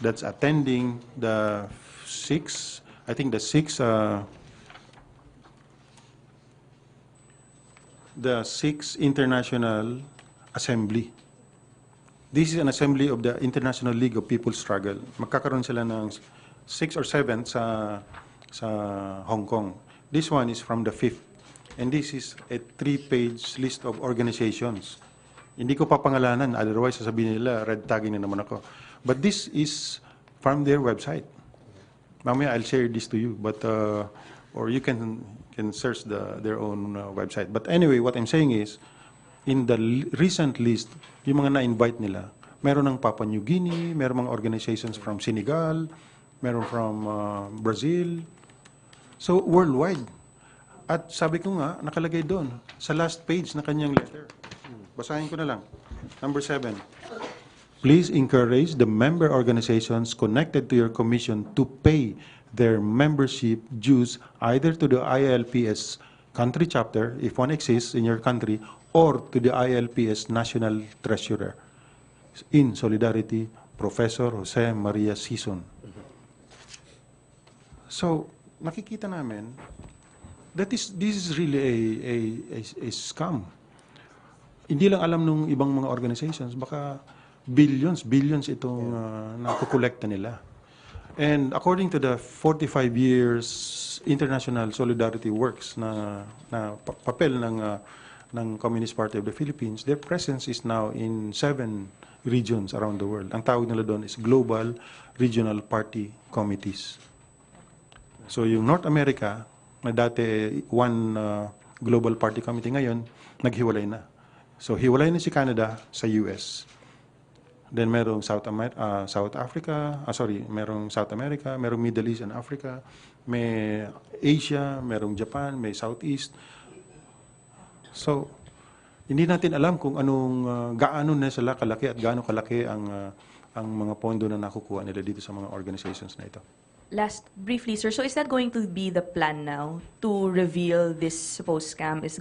that's attending the six International Assembly. This is an assembly of the International League of People's Struggle. Magkakaroon sila ng 6 or 7 sa Hong Kong. This one is from the 5th. And this is a 3-page list of organizations. Hindi ko papangalanan, otherwise sasabihin nila, red tagging na naman ako. But this is from their website. Mamaya I'll share this to you, but or you can search their own website. But anyway, what I'm saying is, in the recent list, yung mga na-invite nila, meron ng Papua New Guinea, meron mga organizations from Senegal, meron from Brazil. So, worldwide. At sabi ko nga, nakalagay doon, sa last page na kanyang letter. Basahin ko na lang. Number 7. Please encourage the member organizations connected to your commission to pay their membership dues either to the ILPS country chapter, if one exists in your country, or to the ILPS National Treasurer. In solidarity, Professor Jose Maria Sison. So, nakikita namin that this is really a scam. Hindi lang alam nung ibang mga organizations, baka billions itong nakukolekta nila. And according to the 45 years International Solidarity Works na papel ng Communist Party of the Philippines, their presence is now in 7 regions around the world. Ang tawag nila doon is Global Regional Party Committees. So yung North America, na dati one Global Party Committee, ngayon naghiwalay na. So hiwalay na si Canada sa US. Then merong South Africa, merong South America, merong Middle East and Africa, may Asia, merong Japan, may Southeast. So, hindi natin alam kung gaano na sila kalaki at gaano kalaki ang mga pondo na nakukuha nila dito sa mga organizations na ito. Last, briefly, sir, so is that going to be the plan now to reveal this supposed scam? Is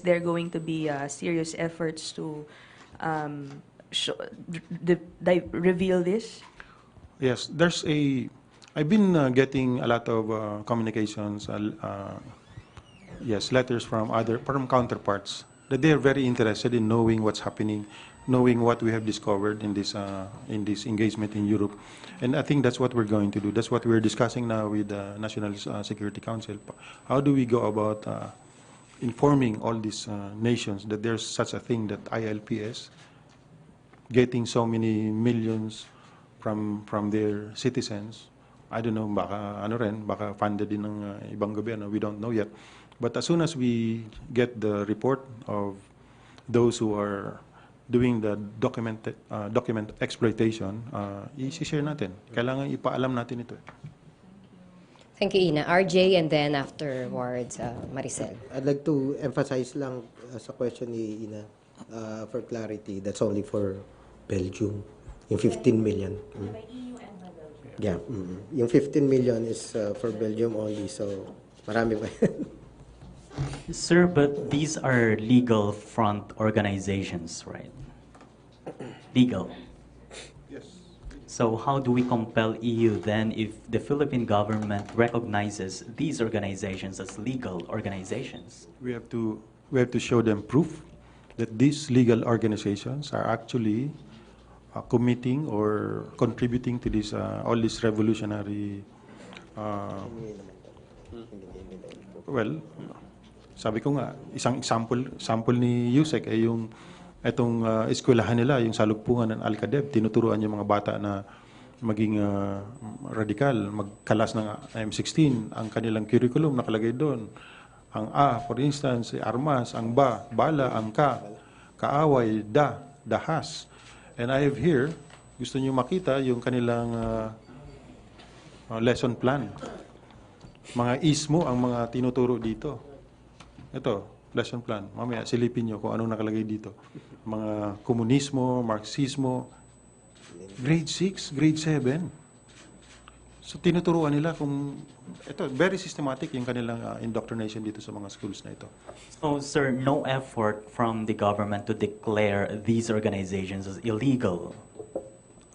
there going to be serious efforts to reveal this? Yes, I've been getting a lot of communications, letters from counterparts that they are very interested in knowing what's happening, knowing what we have discovered in this engagement in Europe, and I think that's what we're going to do. That's what we're discussing now with the National Security Council. How do we go about informing all these nations that there's such a thing that ILPS getting so many millions from their citizens? I don't know, baka funded din ng ibang gobyerno, we don't know yet. But as soon as we get the report of those who are doing the document exploitation, i-share natin. Kailangan ipaalam natin ito. Thank you, Ina. RJ, and then afterwards, Maricel. I'd like to emphasize lang sa question ni Ina, for clarity, that's only for Belgium, yung 15 million. Yeah, yung 15 million is for Belgium only, so marami pa. Sir, but these are legal front organizations, right? Legal. Yes. So how do we compel EU then if the Philippine government recognizes these organizations as legal organizations? We have to show them proof that these legal organizations are actually committing or contributing to this all this revolutionary sabi ko nga, isang sample ni Yusek ay yung itong eskwelahan nila, yung salugpungan ng Alcadeb, tinuturuan yung mga bata na maging radikal, magkalas ng M16. Ang kanilang curriculum nakalagay doon. Ang A, for instance, armas, ang ba, bala, ang ka, kaaway, dahas. And I have here, gusto niyo makita yung kanilang lesson plan. Mga ismo ang mga tinuturo dito. Ito, lesson plan. Mamaya silipin nyo kung anong nakalagay dito. Mga komunismo, marxismo, grade 6, grade 7. So tinuturuan nila kung, ito, very systematic yung kanilang indoctrination dito sa mga schools na ito. So, sir, no effort from the government to declare these organizations as illegal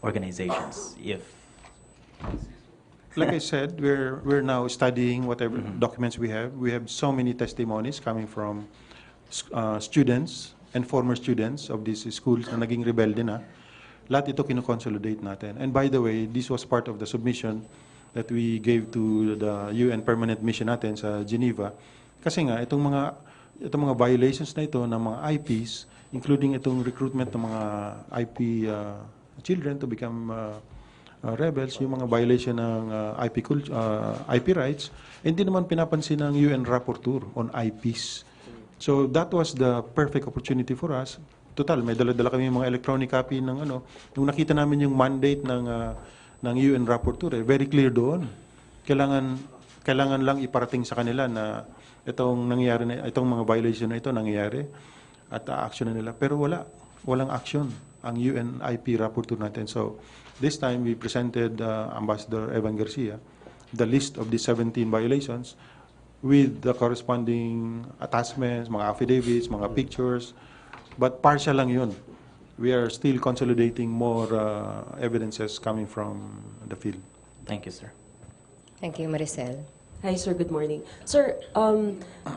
organizations, if... Like I said, we're now studying whatever documents we have. We have so many testimonies coming from students and former students of these schools na naging rebelde na. Lahat ito kino-consolidate natin. And by the way, this was part of the submission that we gave to the UN Permanent Mission natin sa Geneva. Kasi nga, itong mga violations na ito ng mga IPs, including itong recruitment ng mga IP children to become rebels, yung mga violation ng IP rights, hindi naman pinapansin ng UN Rapporteur on IPs. So that was the perfect opportunity for us. Total, may dala-dala kami mga electronic copy ng nung nakita namin yung mandate ng UN Rapporteur, very clear doon. Kailangan lang iparating sa kanila na itong mga violation na ito nangyayari at action na nila. Pero walang action ang UN IP Rapporteur natin. So this time, we presented Ambassador Evan Garcia the list of the 17 violations with the corresponding attachments, mga affidavits, mga pictures, but partial lang yun. We are still consolidating more evidences coming from the field. Thank you, sir. Thank you, Maricel. Hi, sir. Good morning. Sir,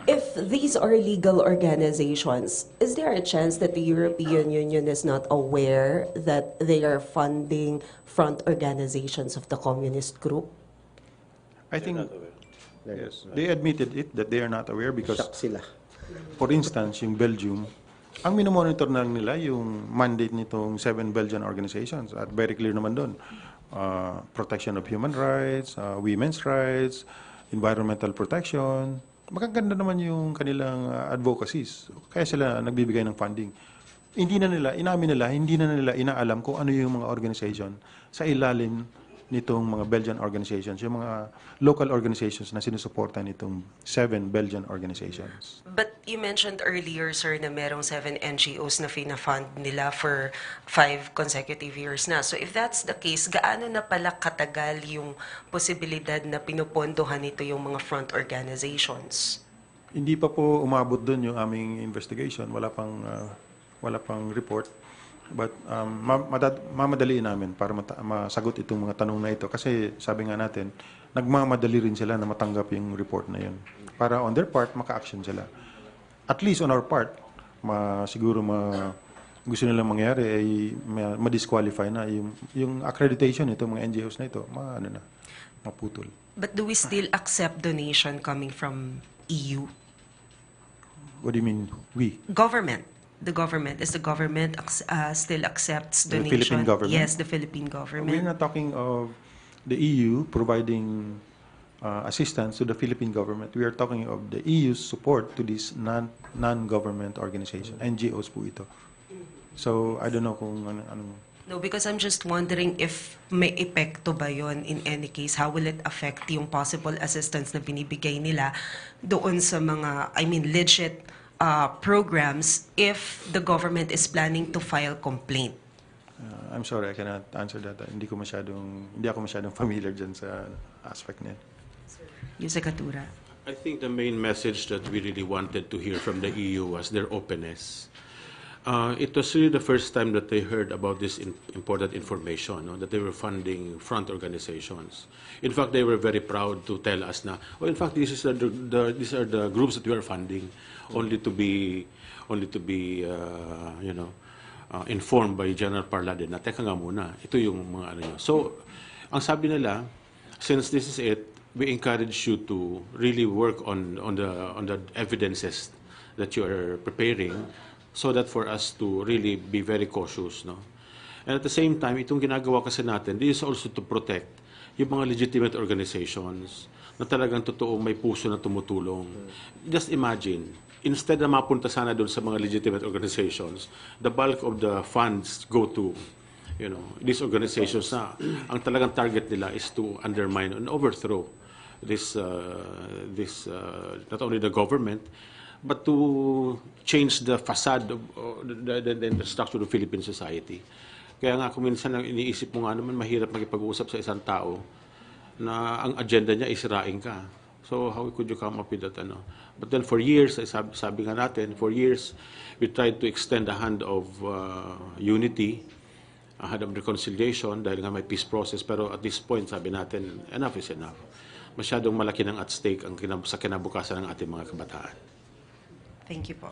if these are legal organizations, is there a chance that the European Union is not aware that they are funding front organizations of the communist group? I think, yes, they admitted it that they are not aware because, for instance, yung Belgium, ang minomonitor na lang nila yung mandate nitong 7 Belgian organizations at very clear naman doon. Protection of human rights, women's rights, environmental protection. Magaganda naman yung kanilang advocacies. Kaya sila nagbibigay ng funding. Hindi na nila, inamin nila, hindi na nila inaalam kung ano yung mga organization sa ilalim nitong mga Belgian organizations, yung mga local organizations na sinusuporta nitong 7 Belgian organizations. But you mentioned earlier, sir, na merong 7 NGOs na fina-fund nila for 5 consecutive years na. So if that's the case, gaano na pala katagal yung posibilidad na pinupondohan nito yung mga front organizations? Hindi pa po umabot doon yung aming investigation. Wala pang report. But mamadaliin namin para masagot itong mga tanong na ito. Kasi sabi nga natin, nagmamadali rin sila na matanggap yung report na yun. Para on their part, maka-action sila. At least on our part, siguro gusto nilang mangyari ay ma-disqualify na yung accreditation nito, mga NGOs na ito, maputol. But do we still accept donation coming from EU? What do you mean, we? Government. The government. Is the government still accepts donation? The Philippine government? Yes, the Philippine government. We're not talking of the EU providing assistance to the Philippine government. We are talking of the EU's support to this non-government organization. NGOs po ito. So, I don't know kung ano. No, because I'm just wondering if may epekto ba yon in any case. How will it affect yung possible assistance na binibigay nila doon sa mga, legit programs if the government is planning to file complaint? I'm sorry, I cannot answer that. Hindi ako masyadong familiar dyan sa aspect niya. Yusek Atura. I think the main message that we really wanted to hear from the EU was their openness. It was really the first time that they heard about this important information, that they were funding front organizations. In fact, they were very proud to tell us na, in fact, these are the groups that we are funding, only to be informed by General Parlade na, teka nga muna, ito yung mga ano nyo. So, ang sabi nila, since this is it, we encourage you to really work on the evidences that you are preparing, so that for us to really be very cautious, no? And at the same time, itong ginagawa kasi natin, this is also to protect yung mga legitimate organizations na talagang totoo may puso na tumutulong. Just imagine, instead na mapunta sana doon sa mga legitimate organizations, the bulk of the funds go to these organizations na ang talagang target nila is to undermine and overthrow this not only the government, but to change the facade of the structure of Philippine society. Kaya nga kung minsan iniisip mo nga naman, mahirap makipag-usap sa isang tao na ang agenda niya isirain ka. So how could you come up with that? But then for years, sabi nga natin, for years, we tried to extend the hand of unity, a hand of reconciliation, dahil nga may peace process. Pero at this point, sabi natin, enough is enough. Masyadong malaki ng at stake sa kinabukasan ng ating mga kabataan. Thank you po.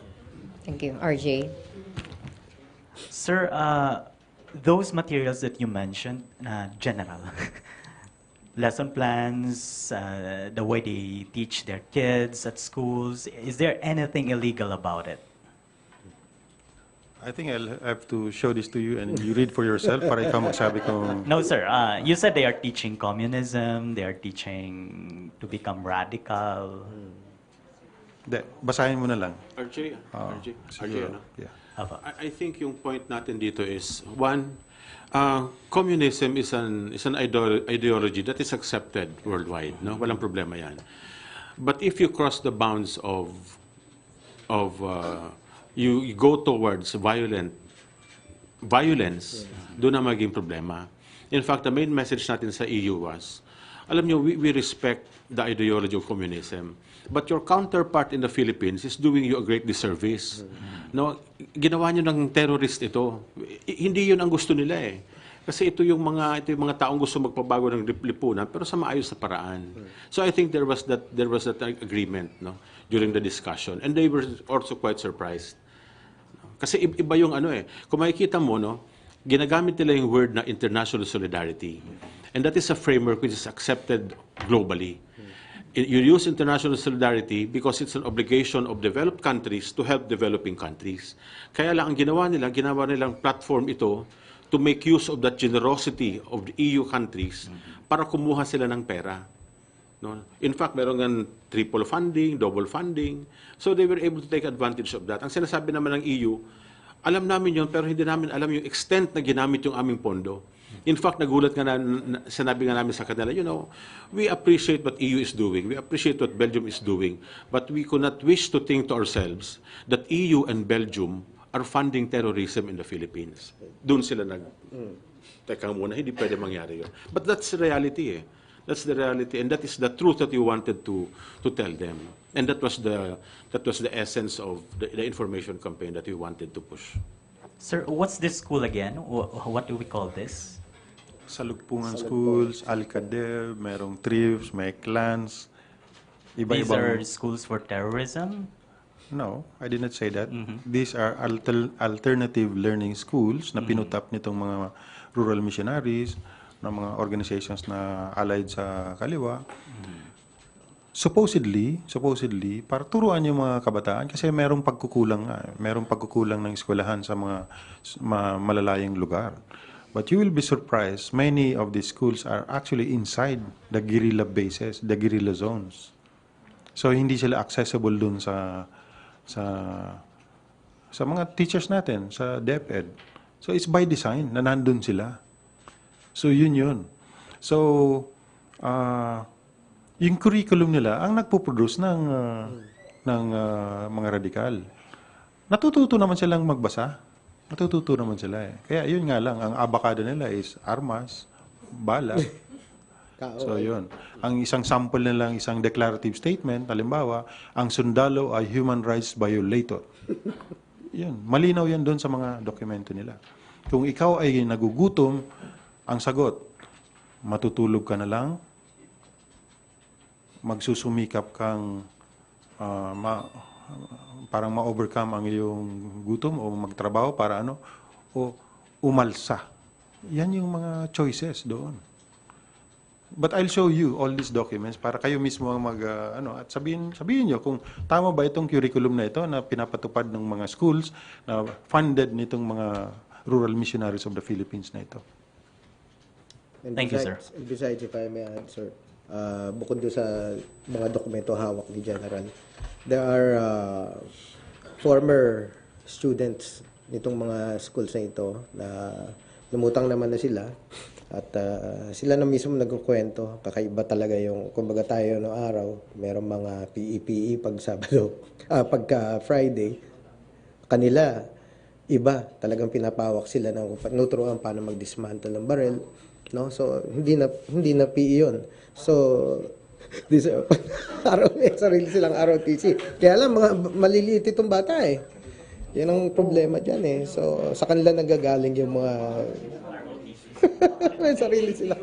Thank you. RJ. Sir, those materials that you mentioned, general, lesson plans, the way they teach their kids at schools, is there anything illegal about it? I think I'll have to show this to you and you read for yourself para ikaw magsabi kung... No, sir. You said they are teaching communism, they are teaching to become radical. Basahin mo na lang. RJ, Siguro, ano? yeah. I think yung point natin dito is, one, communism is an ideology that is accepted worldwide. No? Walang problema yan. But if you cross the bounds of you go towards violence, doon na maging problema. In fact, the main message natin sa EU was, alam nyo, we respect the ideology of communism. But your counterpart in the Philippines is doing you a great disservice. No, ginawa nyo ng terrorist ito. Hindi yun ang gusto nila eh. Kasi ito yung mga taong gusto magpabago ng lipunan pero sa maayos na paraan. So I think there was that agreement, no, during the discussion, and they were also quite surprised. Kasi iba yung kung makikita mo, no, ginagamit nila yung word na international solidarity. And that is a framework which is accepted globally. You use international solidarity because it's an obligation of developed countries to help developing countries. Kaya lang ang ginawa nilang platform ito to make use of that generosity of the EU countries para kumuha sila ng pera. No? In fact, meron nga triple funding, double funding. So they were able to take advantage of that. Ang sinasabi naman ng EU, alam namin yun, pero hindi namin alam yung extent na ginamit yung aming pondo. In fact, nagulat nga sinabi nga namin sa kanila, we appreciate what EU is doing, we appreciate what Belgium is doing, but we could not wish to think to ourselves that EU and Belgium are funding terrorism in the Philippines. Doon sila teka muna, hindi pwede mangyari yun. But that's the reality. That's the reality, and that is the truth that you wanted to tell them. And that was the essence of the information campaign that we wanted to push. Sir, what's this school again? What do we call this? Salugpungan schools, Alcadev, merong tribes, may clans. These are schools for terrorism? No, I did not say that. These are alternative learning schools na pinutap nitong mga rural missionaries, ng mga organizations na allied sa kaliwa. Supposedly, para turuan yung mga kabataan kasi merong pagkukulang ng eskwelahan sa mga malalayang lugar. But you will be surprised, many of these schools are actually inside the guerrilla bases, the guerrilla zones. So hindi sila accessible dun sa mga teachers natin, sa DepEd. So it's by design na nandun sila. So yun. So yung curriculum nila ang nagpo-produce ng mga radikal. Natututo naman silang magbasa. Natututo naman sila eh. Kaya yun nga lang, ang abakada nila is armas, bala. So yun. Ang isang sample nila, isang declarative statement, halimbawa, ang sundalo ay human rights violator. Yun. Malinaw yan doon sa mga dokumento nila. Kung ikaw ay nagugutom, ang sagot, matutulog ka na lang, magsusumikap kang parang ma-overcome ang iyong gutom o magtrabaho para o umalsa. Yan yung mga choices doon. But I'll show you all these documents para kayo mismo ang at sabihin niyo kung tama ba itong curriculum na ito na pinapatupad ng mga schools na funded nitong mga rural missionaries of the Philippines na ito. And Thank you, sir. Besides, if I may add, sir, bukod doon sa mga dokumento hawak ni General, there are former students nitong mga schools na ito na lumutang naman na sila at sila na mismo nagkukwento. Kakaiba talaga yung, kumbaga tayo no araw, merong mga PE pag Sabado, pagka Friday, kanila, iba, talagang pinapawak sila ng nuturuan paano mag-dismantle ng barrel. No, so hindi na PE 'yon. So this may sarili silang ROTC. Kaya lang mga maliliit itong bata eh. Yan ang problema diyan eh. So sa kanila nagagaling yung mga may sarili sila.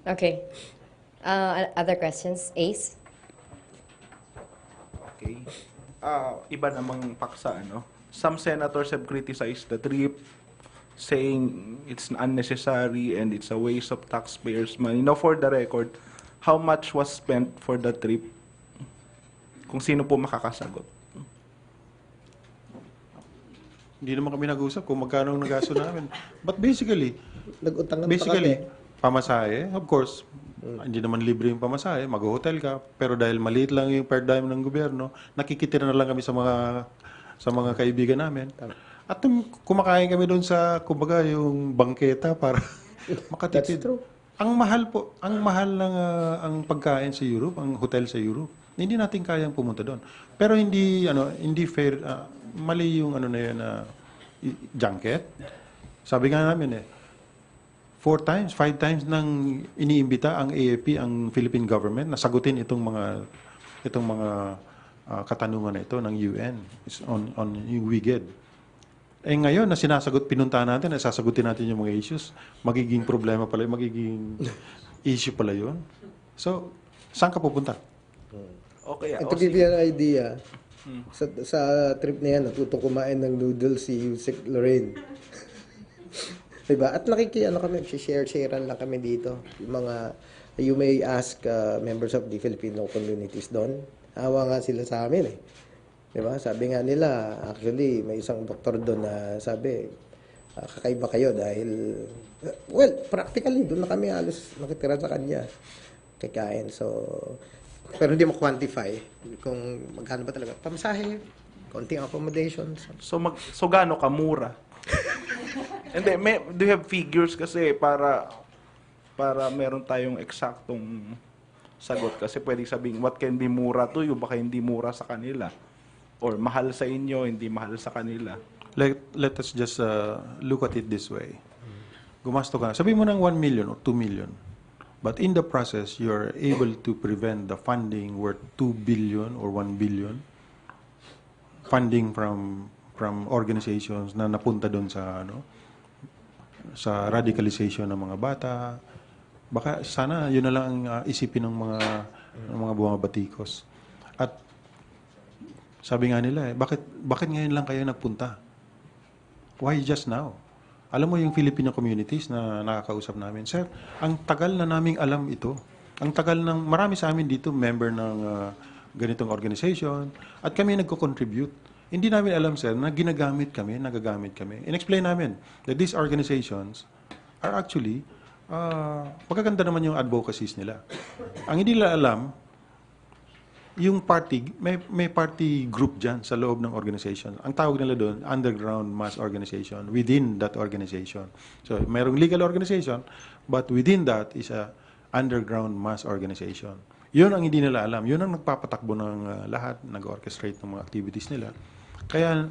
Okay. Other questions? Ace? Okay. Iba namang paksa, Some senators have criticized the trip, saying it's unnecessary and it's a waste of taxpayers' money. Now, for the record, how much was spent for the trip? Kung sino po makakasagot? Hindi naman kami nag-usap kung magkano ang nagasto namin. But basically, nag-utang ng pamasahe, of course, hindi naman libre yung pamasahe, mag-hotel ka, pero dahil maliit lang yung per dime ng gobyerno, nakikitira na lang kami sa mga kaibigan namin. At kumakain kami doon sa, kumbaga, yung bangketa para makatipid. That's true. Ang mahal ng ang pagkain sa Europe, ang hotel sa Europe. Hindi natin kayang pumunta doon. Pero hindi fair, mali yung na yan junket. Sabi nga namin 4 times, 5 times nang iniimbita ang AFP, ang Philippine government, na sagutin itong mga katanungan na ito ng UN on yung WIGED. Eh ngayon, na sinasagot, pinuntahan natin, na sasagutin natin yung mga issues, magiging problema pala, magiging issue pala yun. So, saan ka pupunta? Okay. And to give you an idea, sa trip na yan, natutong kumain ng noodles si Yusek Lorraine. Diba? At kami, share-sharean lang kami dito. Yung mga, you may ask members of the Filipino communities doon. Hawa nga sila sa amin eh. Diba? Sabi nga nila, actually, may isang doktor doon na sabi, kakaiba kayo dahil, well, practically, doon na kami halos nakitira sa kanya. Kikain. So, pero hindi mo quantify kung magkano ba talaga. Pamasahe, konting accommodations. So gaano kamura? Hindi, do you have figures kasi para meron tayong eksaktong sagot kasi pwedeng sabihin what can be mura to you, baka hindi mura sa kanila. Or mahal sa inyo, hindi mahal sa kanila. Let us just look at it this way. Gumasto ka. Sabi mo ng 1 million or 2 million. But in the process, you're able to prevent the funding worth 2 billion or 1 billion. Funding from organizations na napunta doon sa sa radicalization ng mga bata. Baka sana yun na lang ang isipin ng mga bumabatikos. At sabi nga nila, bakit ngayon lang kayo nagpunta? Why just now? Alam mo yung Filipino communities na nakakausap namin, sir, ang tagal na naming alam ito. Ang tagal ng, marami sa amin dito, member ng ganitong organization, at kami nagko-contribute. Hindi namin alam, sir, na nagagamit kami. In-explain namin that these organizations are actually, magaganda naman yung advocacies nila. Ang hindi nila alam, yung party, may party group dyan sa loob ng organization. Ang tawag nila doon, underground mass organization, within that organization. So, mayroong legal organization, but within that is a underground mass organization. Yun ang hindi nila alam. Yun ang nagpapatakbo ng lahat, nag-orchestrate ng mga activities nila. Kaya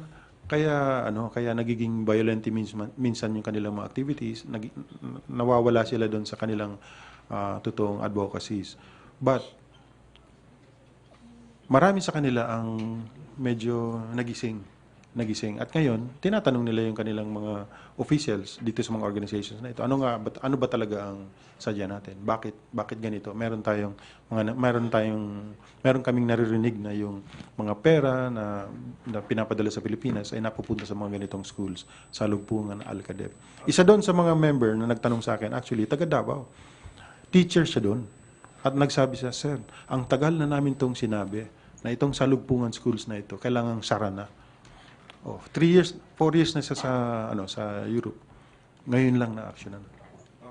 nagiging violent minsan yung kanilang mga activities, nawawala sila doon sa kanilang totoong advocacies. But marami sa kanila ang medyo nagising. At ngayon, tinatanong nila yung kanilang mga officials dito sa mga organizations na ito. Ano ba talaga ang sadya natin? Bakit ganito? Meron kaming naririnig na yung mga pera na pinapadala sa Pilipinas ay napupunta sa mga ganitong schools sa lugpungan ng Alcadep. Isa doon sa mga member na nagtanong sa akin, actually, taga Davao. Teacher siya doon. At nagsabi siya, sir, ang tagal na namin itong sinabi na itong salugpungan schools na ito, kailangang sara na. 4 years na siya sa Europe. Ngayon lang na-actionan.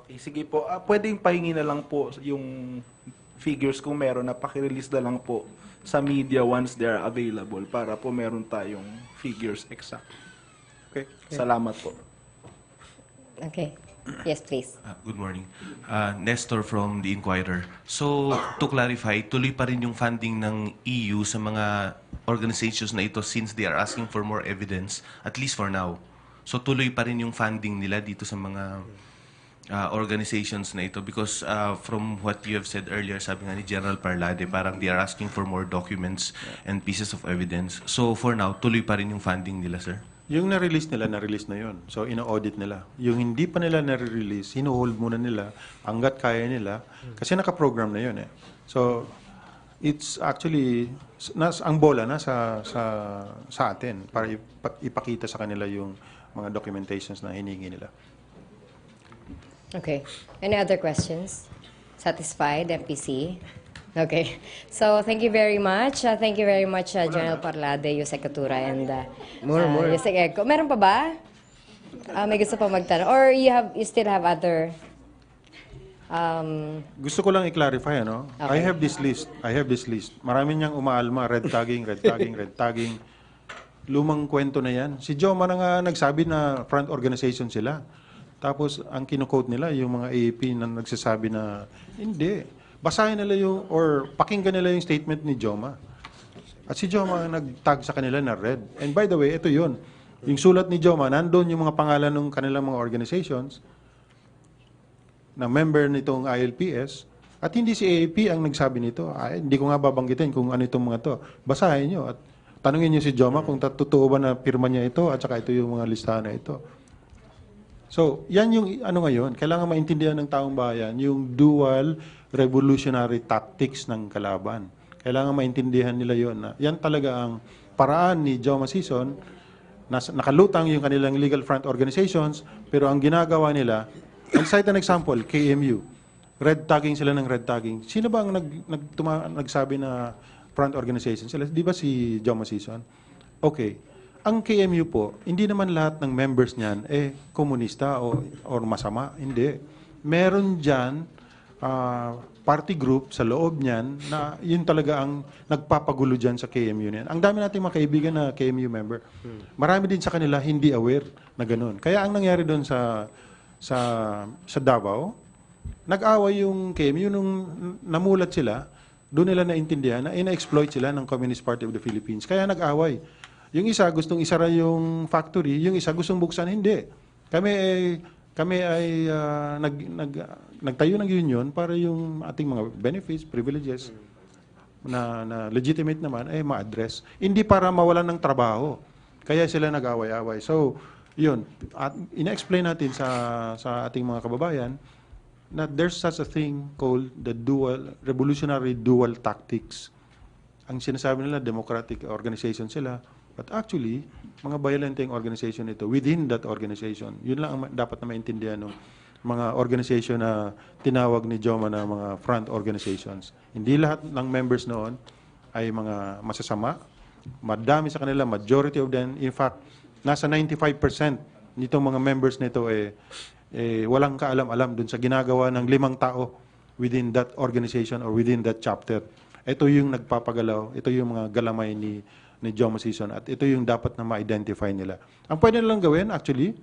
Okay, sige po. Pwedeng pahingi na lang po yung figures kung meron na paki-release na lang po sa media once they're available para po meron tayong figures exact. Okay? Salamat po. Okay. Yes, please. Good morning. Nestor from The Inquirer. So, to clarify, tuloy pa rin yung funding ng EU sa mga organizations na ito since they are asking for more evidence, at least for now. So, tuloy pa rin yung funding nila dito sa mga organizations na ito because from what you have said earlier, sabi nga ni General Parlade, parang they are asking for more documents and pieces of evidence. So, for now, tuloy pa rin yung funding nila, sir? Yung na-release na yun. So, ina-audit nila. Yung hindi pa nila na-release, hino-hold muna nila hanggat kaya nila kasi naka-program na yun eh. So, it's actually, ang bola na sa atin para ipakita sa kanila yung mga documentations na hiningi nila. Okay. Any other questions? Satisfied, MPC? Okay. So, thank you very much. Thank you very much, General Parlade, Yusek Catura, and more. Yusek Eco. Meron pa ba? May gusto pa magtanong? Or you still have other... Gusto ko lang i-clarify, ano? Okay. I have this list. Marami niyang umaalma, red tagging. Lumang kwento na yan. Si Joma na nga nagsabi na front organization sila. Tapos, ang kino-quote nila, yung mga AAP na nagsasabi na, hindi. Basahin nila or pakinggan nila yung statement ni Joma. At si Joma nag-tag sa kanila na red. And by the way, ito yun. Yung sulat ni Joma, nandun yung mga pangalan ng kanilang mga organizations na member nitong ILPS. At hindi si AAP ang nagsabi nito. Hindi ko nga babanggitin kung ano itong mga to. Basahin nyo. At tanungin niyo si Joma kung totoo ba na pirma niya ito at saka ito yung mga listahan na ito. So, yan yung ano ngayon, kailangan maintindihan ng taong bayan yung dual revolutionary tactics ng kalaban. Kailangan maintindihan nila yon na yan talaga ang paraan ni Joma Sison na nakalutang yung kanilang legal front organizations, pero ang ginagawa nila, I'll cite an example, KMU. Red tagging sila ng red tagging. Sino ba ang nagsabi na front organization sila? Di ba si Joma Sison? Okay. Ang KMU po, hindi naman lahat ng members niyan komunista or masama. Hindi. Meron dyan party group sa loob niyan na yun talaga ang nagpapagulo dyan sa KMU niyan. Ang dami nating mga kaibigan na KMU member. Marami din sa kanila hindi aware na ganun. Kaya ang nangyari doon sa Davao, nag-away yung KMU nung namulat sila, doon nila naintindihan na ina-exploit sila ng Communist Party of the Philippines. Kaya nag-away. Yung isa gustong isara yung factory, yung isa gustong buksan, hindi. Kami ay nagtayo ng union para yung ating mga benefits, privileges na legitimate naman ay ma-address. Hindi para mawalan ng trabaho. Kaya sila nag-away-away. So, yun. At ina-explain natin sa ating mga kababayan na there's such a thing called the revolutionary dual tactics. Ang sinasabi nila, democratic organization sila. But actually, mga violenteng organization ito within that organization. Yun lang ang dapat na maintindihan ng mga organization na tinawag ni Joma na mga front organizations. Hindi lahat ng members noon ay mga masasama. Madami sa kanila, majority of them, in fact, nasa 95% nitong mga members nito walang kaalam-alam dun sa ginagawa ng 5 tao within that organization or within that chapter. Ito yung nagpapagalaw, ito yung mga galamay ni Joma Sison at ito yung dapat na ma-identify nila. Ang pwede nilang gawin, actually,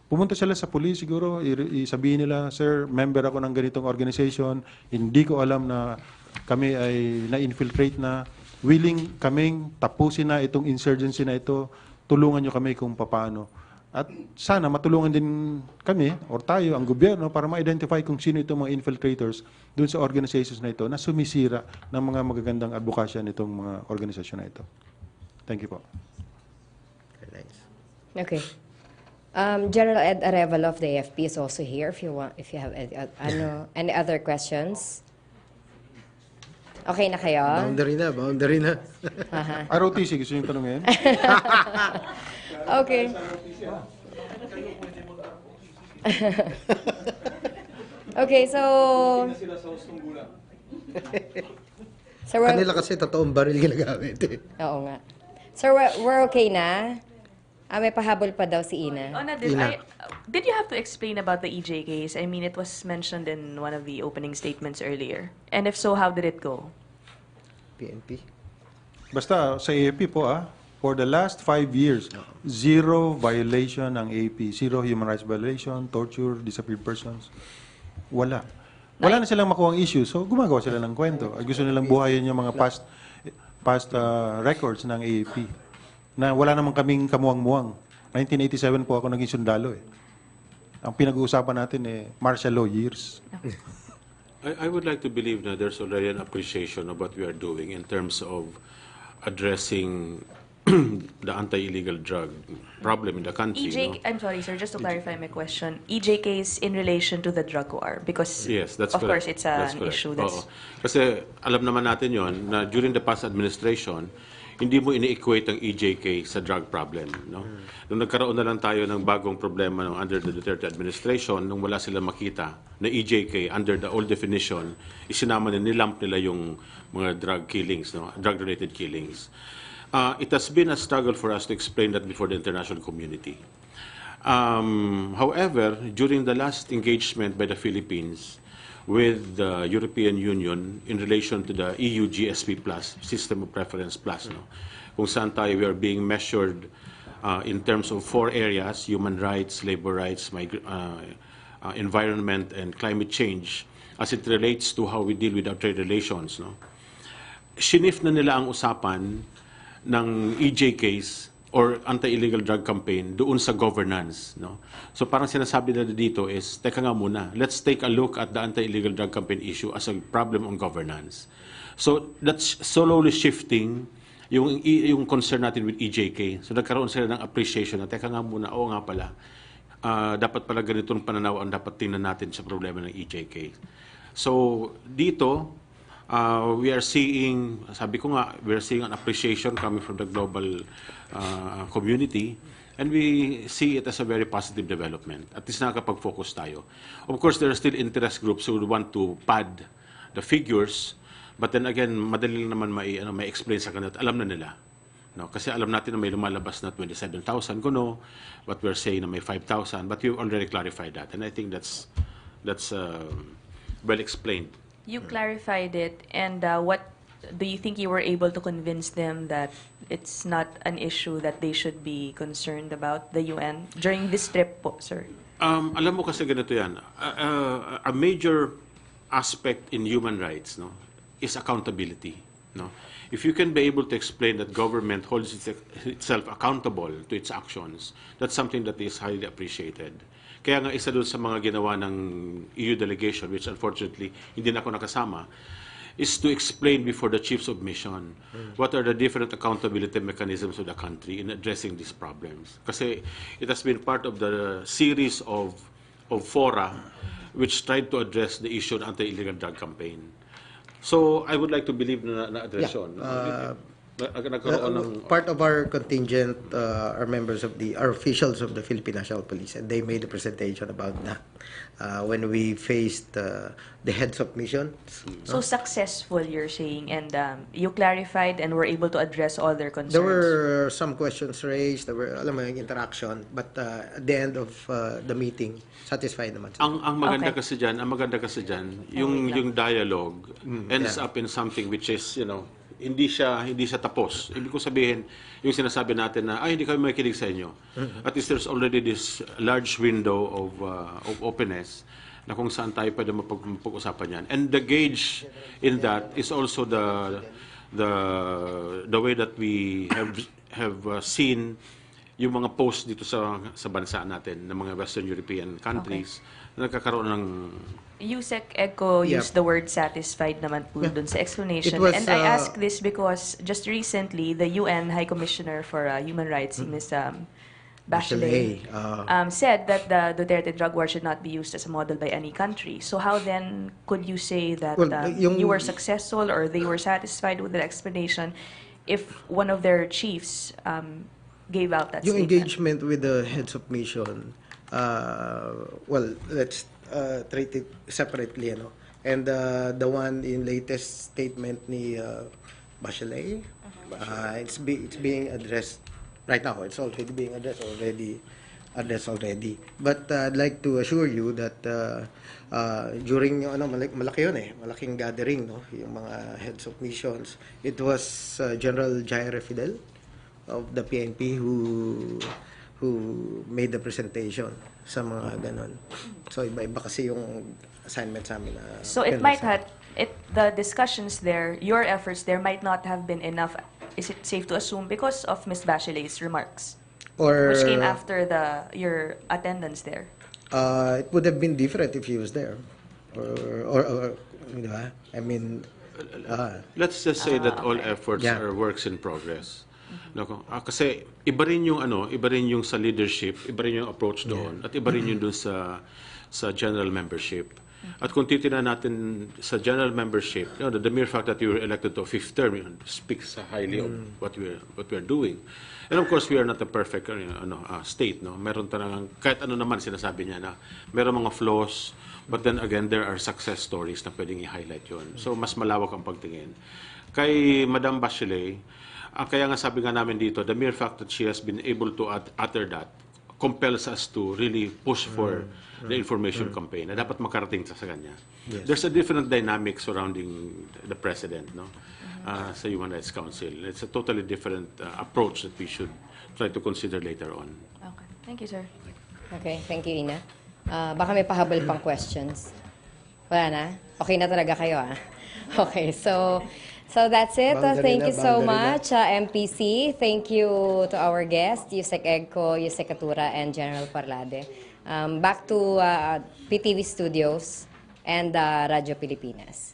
pumunta sila sa police siguro, isabihin nila, sir, member ako ng ganitong organization, hindi ko alam na kami ay na-infiltrate na, willing kaming tapusin na itong insurgency na ito, tulungan nyo kami kung paano. At sana matulungan din kami, or tayo, ang gobyerno, para ma-identify kung sino itong mga infiltrators dun sa organizations na ito na sumisira ng mga magagandang advokasya nitong mga organisasyon na ito. Thank you po. Okay. General Ed Arevalo of the AFP is also here if you have any other questions. Okay na kayo? Boundary na. ROTC, gusto nyo tanongin? Okay. Okay, so Kanila kasi totoong baril ginagamit Oo nga. So we're okay na? May pahabol pa daw si Ina. Did you have to explain about the EJ case? I mean, it was mentioned in one of the opening statements earlier. And if so, how did it go? PNP. Basta sa AFP po for the last 5 years, 0 violation ng AP, 0 human rights violation, torture, disappeared persons. Wala. Wala na silang makuha ang issue, so gumagawa sila ng kwento. Gusto nilang buhayin yung mga past records ng AAP na wala naman kaming kamuang-muang. 1987 po ako naging sundalo Ang pinag-uusapan natin martial law years. I would like to believe that there's already an appreciation of what we are doing in terms of addressing the anti-illegal drug problem in the country. I'm sorry, sir, just to clarify my question. EJ case in relation to the drug war, because yes, that's of correct. course it's an issue. That's Kasi alam naman natin yon na during the past administration, hindi mo ini-equate ang EJK sa drug problem. No? Nung nagkaroon na lang tayo ng bagong problema under the Duterte administration, nung wala sila makita na EJK under the old definition, isinama na nilamp nila yung mga drug killings, drug-related killings. It has been a struggle for us to explain that before the international community. However, during the last engagement by the Philippines with the European Union in relation to the EU GSP Plus, System of Preference Plus, kung saan tayo we are being measured in terms of 4 areas, human rights, labor rights, environment, and climate change, as it relates to how we deal with our trade relations. Shinif na nila ang usapan ng EJ case or anti-illegal drug campaign doon sa governance. So parang sinasabi na dito is, teka nga muna, let's take a look at the anti-illegal drug campaign issue as a problem on governance. So that's slowly shifting yung concern natin with EJK. So nagkaroon sila ng appreciation na, teka nga muna, oo nga pala, dapat pala ganitong pananaw ang dapat tingnan natin sa problema ng EJK. So dito, we are seeing, sabi ko nga, we are seeing an appreciation coming from the global community, and we see it as a very positive development. At least nakakapag-focus tayo. Of course, there are still interest groups who would want to pad the figures, but then again, madali lang naman may explain sa kanila at alam na nila. No? Kasi alam natin na may lumalabas na 27,000 kuno, but we're saying na may 5,000, but we've already clarified that, and I think that's well explained. You clarified it, and what do you think you were able to convince them that it's not an issue that they should be concerned about, the UN, during this trip po, sir? Alam mo kasi ganito yan, a major aspect in human rights, no, is accountability. No? If you can be able to explain that government holds itself accountable to its actions, that's something that is highly appreciated. Kaya nga isa doon sa mga ginawa ng EU delegation, which unfortunately hindi na ako nakasama, is to explain before the chiefs of mission what are the different accountability mechanisms of the country in addressing these problems. Kasi it has been part of the series of fora which tried to address the issue of anti-illegal drug campaign. So I would like to believe na na-address yun. Part of our contingent are members of are officials of the Philippine National Police, and they made a presentation about that when we faced the heads of missions. So successful, you're saying, and you clarified and were able to address all their concerns. There were some questions raised. There were, alam mo, yung interaction, but at the end of the meeting, satisfied naman. Ang maganda kasi diyan, yung dialogue ends up in something which is, hindi siya tapos. Ibig ko sabihin, yung sinasabi natin na, hindi kami makikinig sa inyo. At least there's already this large window of openness na kung saan tayo pwede mapag-usapan yan. And the gauge in that is also the way that we have seen yung mga posts dito sa bansa natin ng mga Western European countries na nagkakaroon ng Yusek Eco used the word satisfied naman po dun sa explanation. And I ask this because just recently, the UN High Commissioner for Human Rights, Ms. Bachelet, said that the Duterte drug war should not be used as a model by any country. So how then could you say that you were successful or they were satisfied with the explanation if one of their chiefs gave out that Yung statement? engagement with the heads of mission, let's treat it separately, and the one in latest statement ni Bachelet, it's being addressed right now. It's already being addressed already. But I'd like to assure you that during malaki yun malaking gathering, yung mga heads of missions. It was General Jair Fidel of the PNP who made the presentation sa mga ganon. So iba-iba kasi yung assignment sa amin. So it might have, the discussions there, your efforts there might not have been enough. Is it safe to assume because of Ms. Bachelet's remarks, which came after your attendance there? It would have been different if he was there, or I mean, let's just say that all efforts are works in progress. Kasi iba rin yung sa leadership, iba rin yung approach doon, at iba rin yung doon sa general membership. At kung titingnan natin sa general membership, the mere fact that you were elected to a fifth term speaks highly of what we're doing. And of course, we are not a perfect state. Meron talagang, kahit ano naman sinasabi niya na meron mga flaws, but then again, there are success stories na pwedeng i-highlight yun. So, mas malawak ang pagtingin. Kay Madam Bachelet, kaya nga sabi nga namin dito, the mere fact that she has been able to utter that compels us to really push for the information campaign na dapat makarating sa kanya. Yes. There's a different dynamic surrounding the President sa Human Rights Council. It's a totally different approach that we should try to consider later on. Okay. Thank you, sir. Okay, thank you, Ina. Baka may pahabol pang questions. Wala na? Okay na talaga kayo, Okay, so that's it. Thank you so much, MPC. Thank you to our guests, Yusek Egco, Yusek Atura, and General Parlade. Back to PTV Studios and Radyo Pilipinas.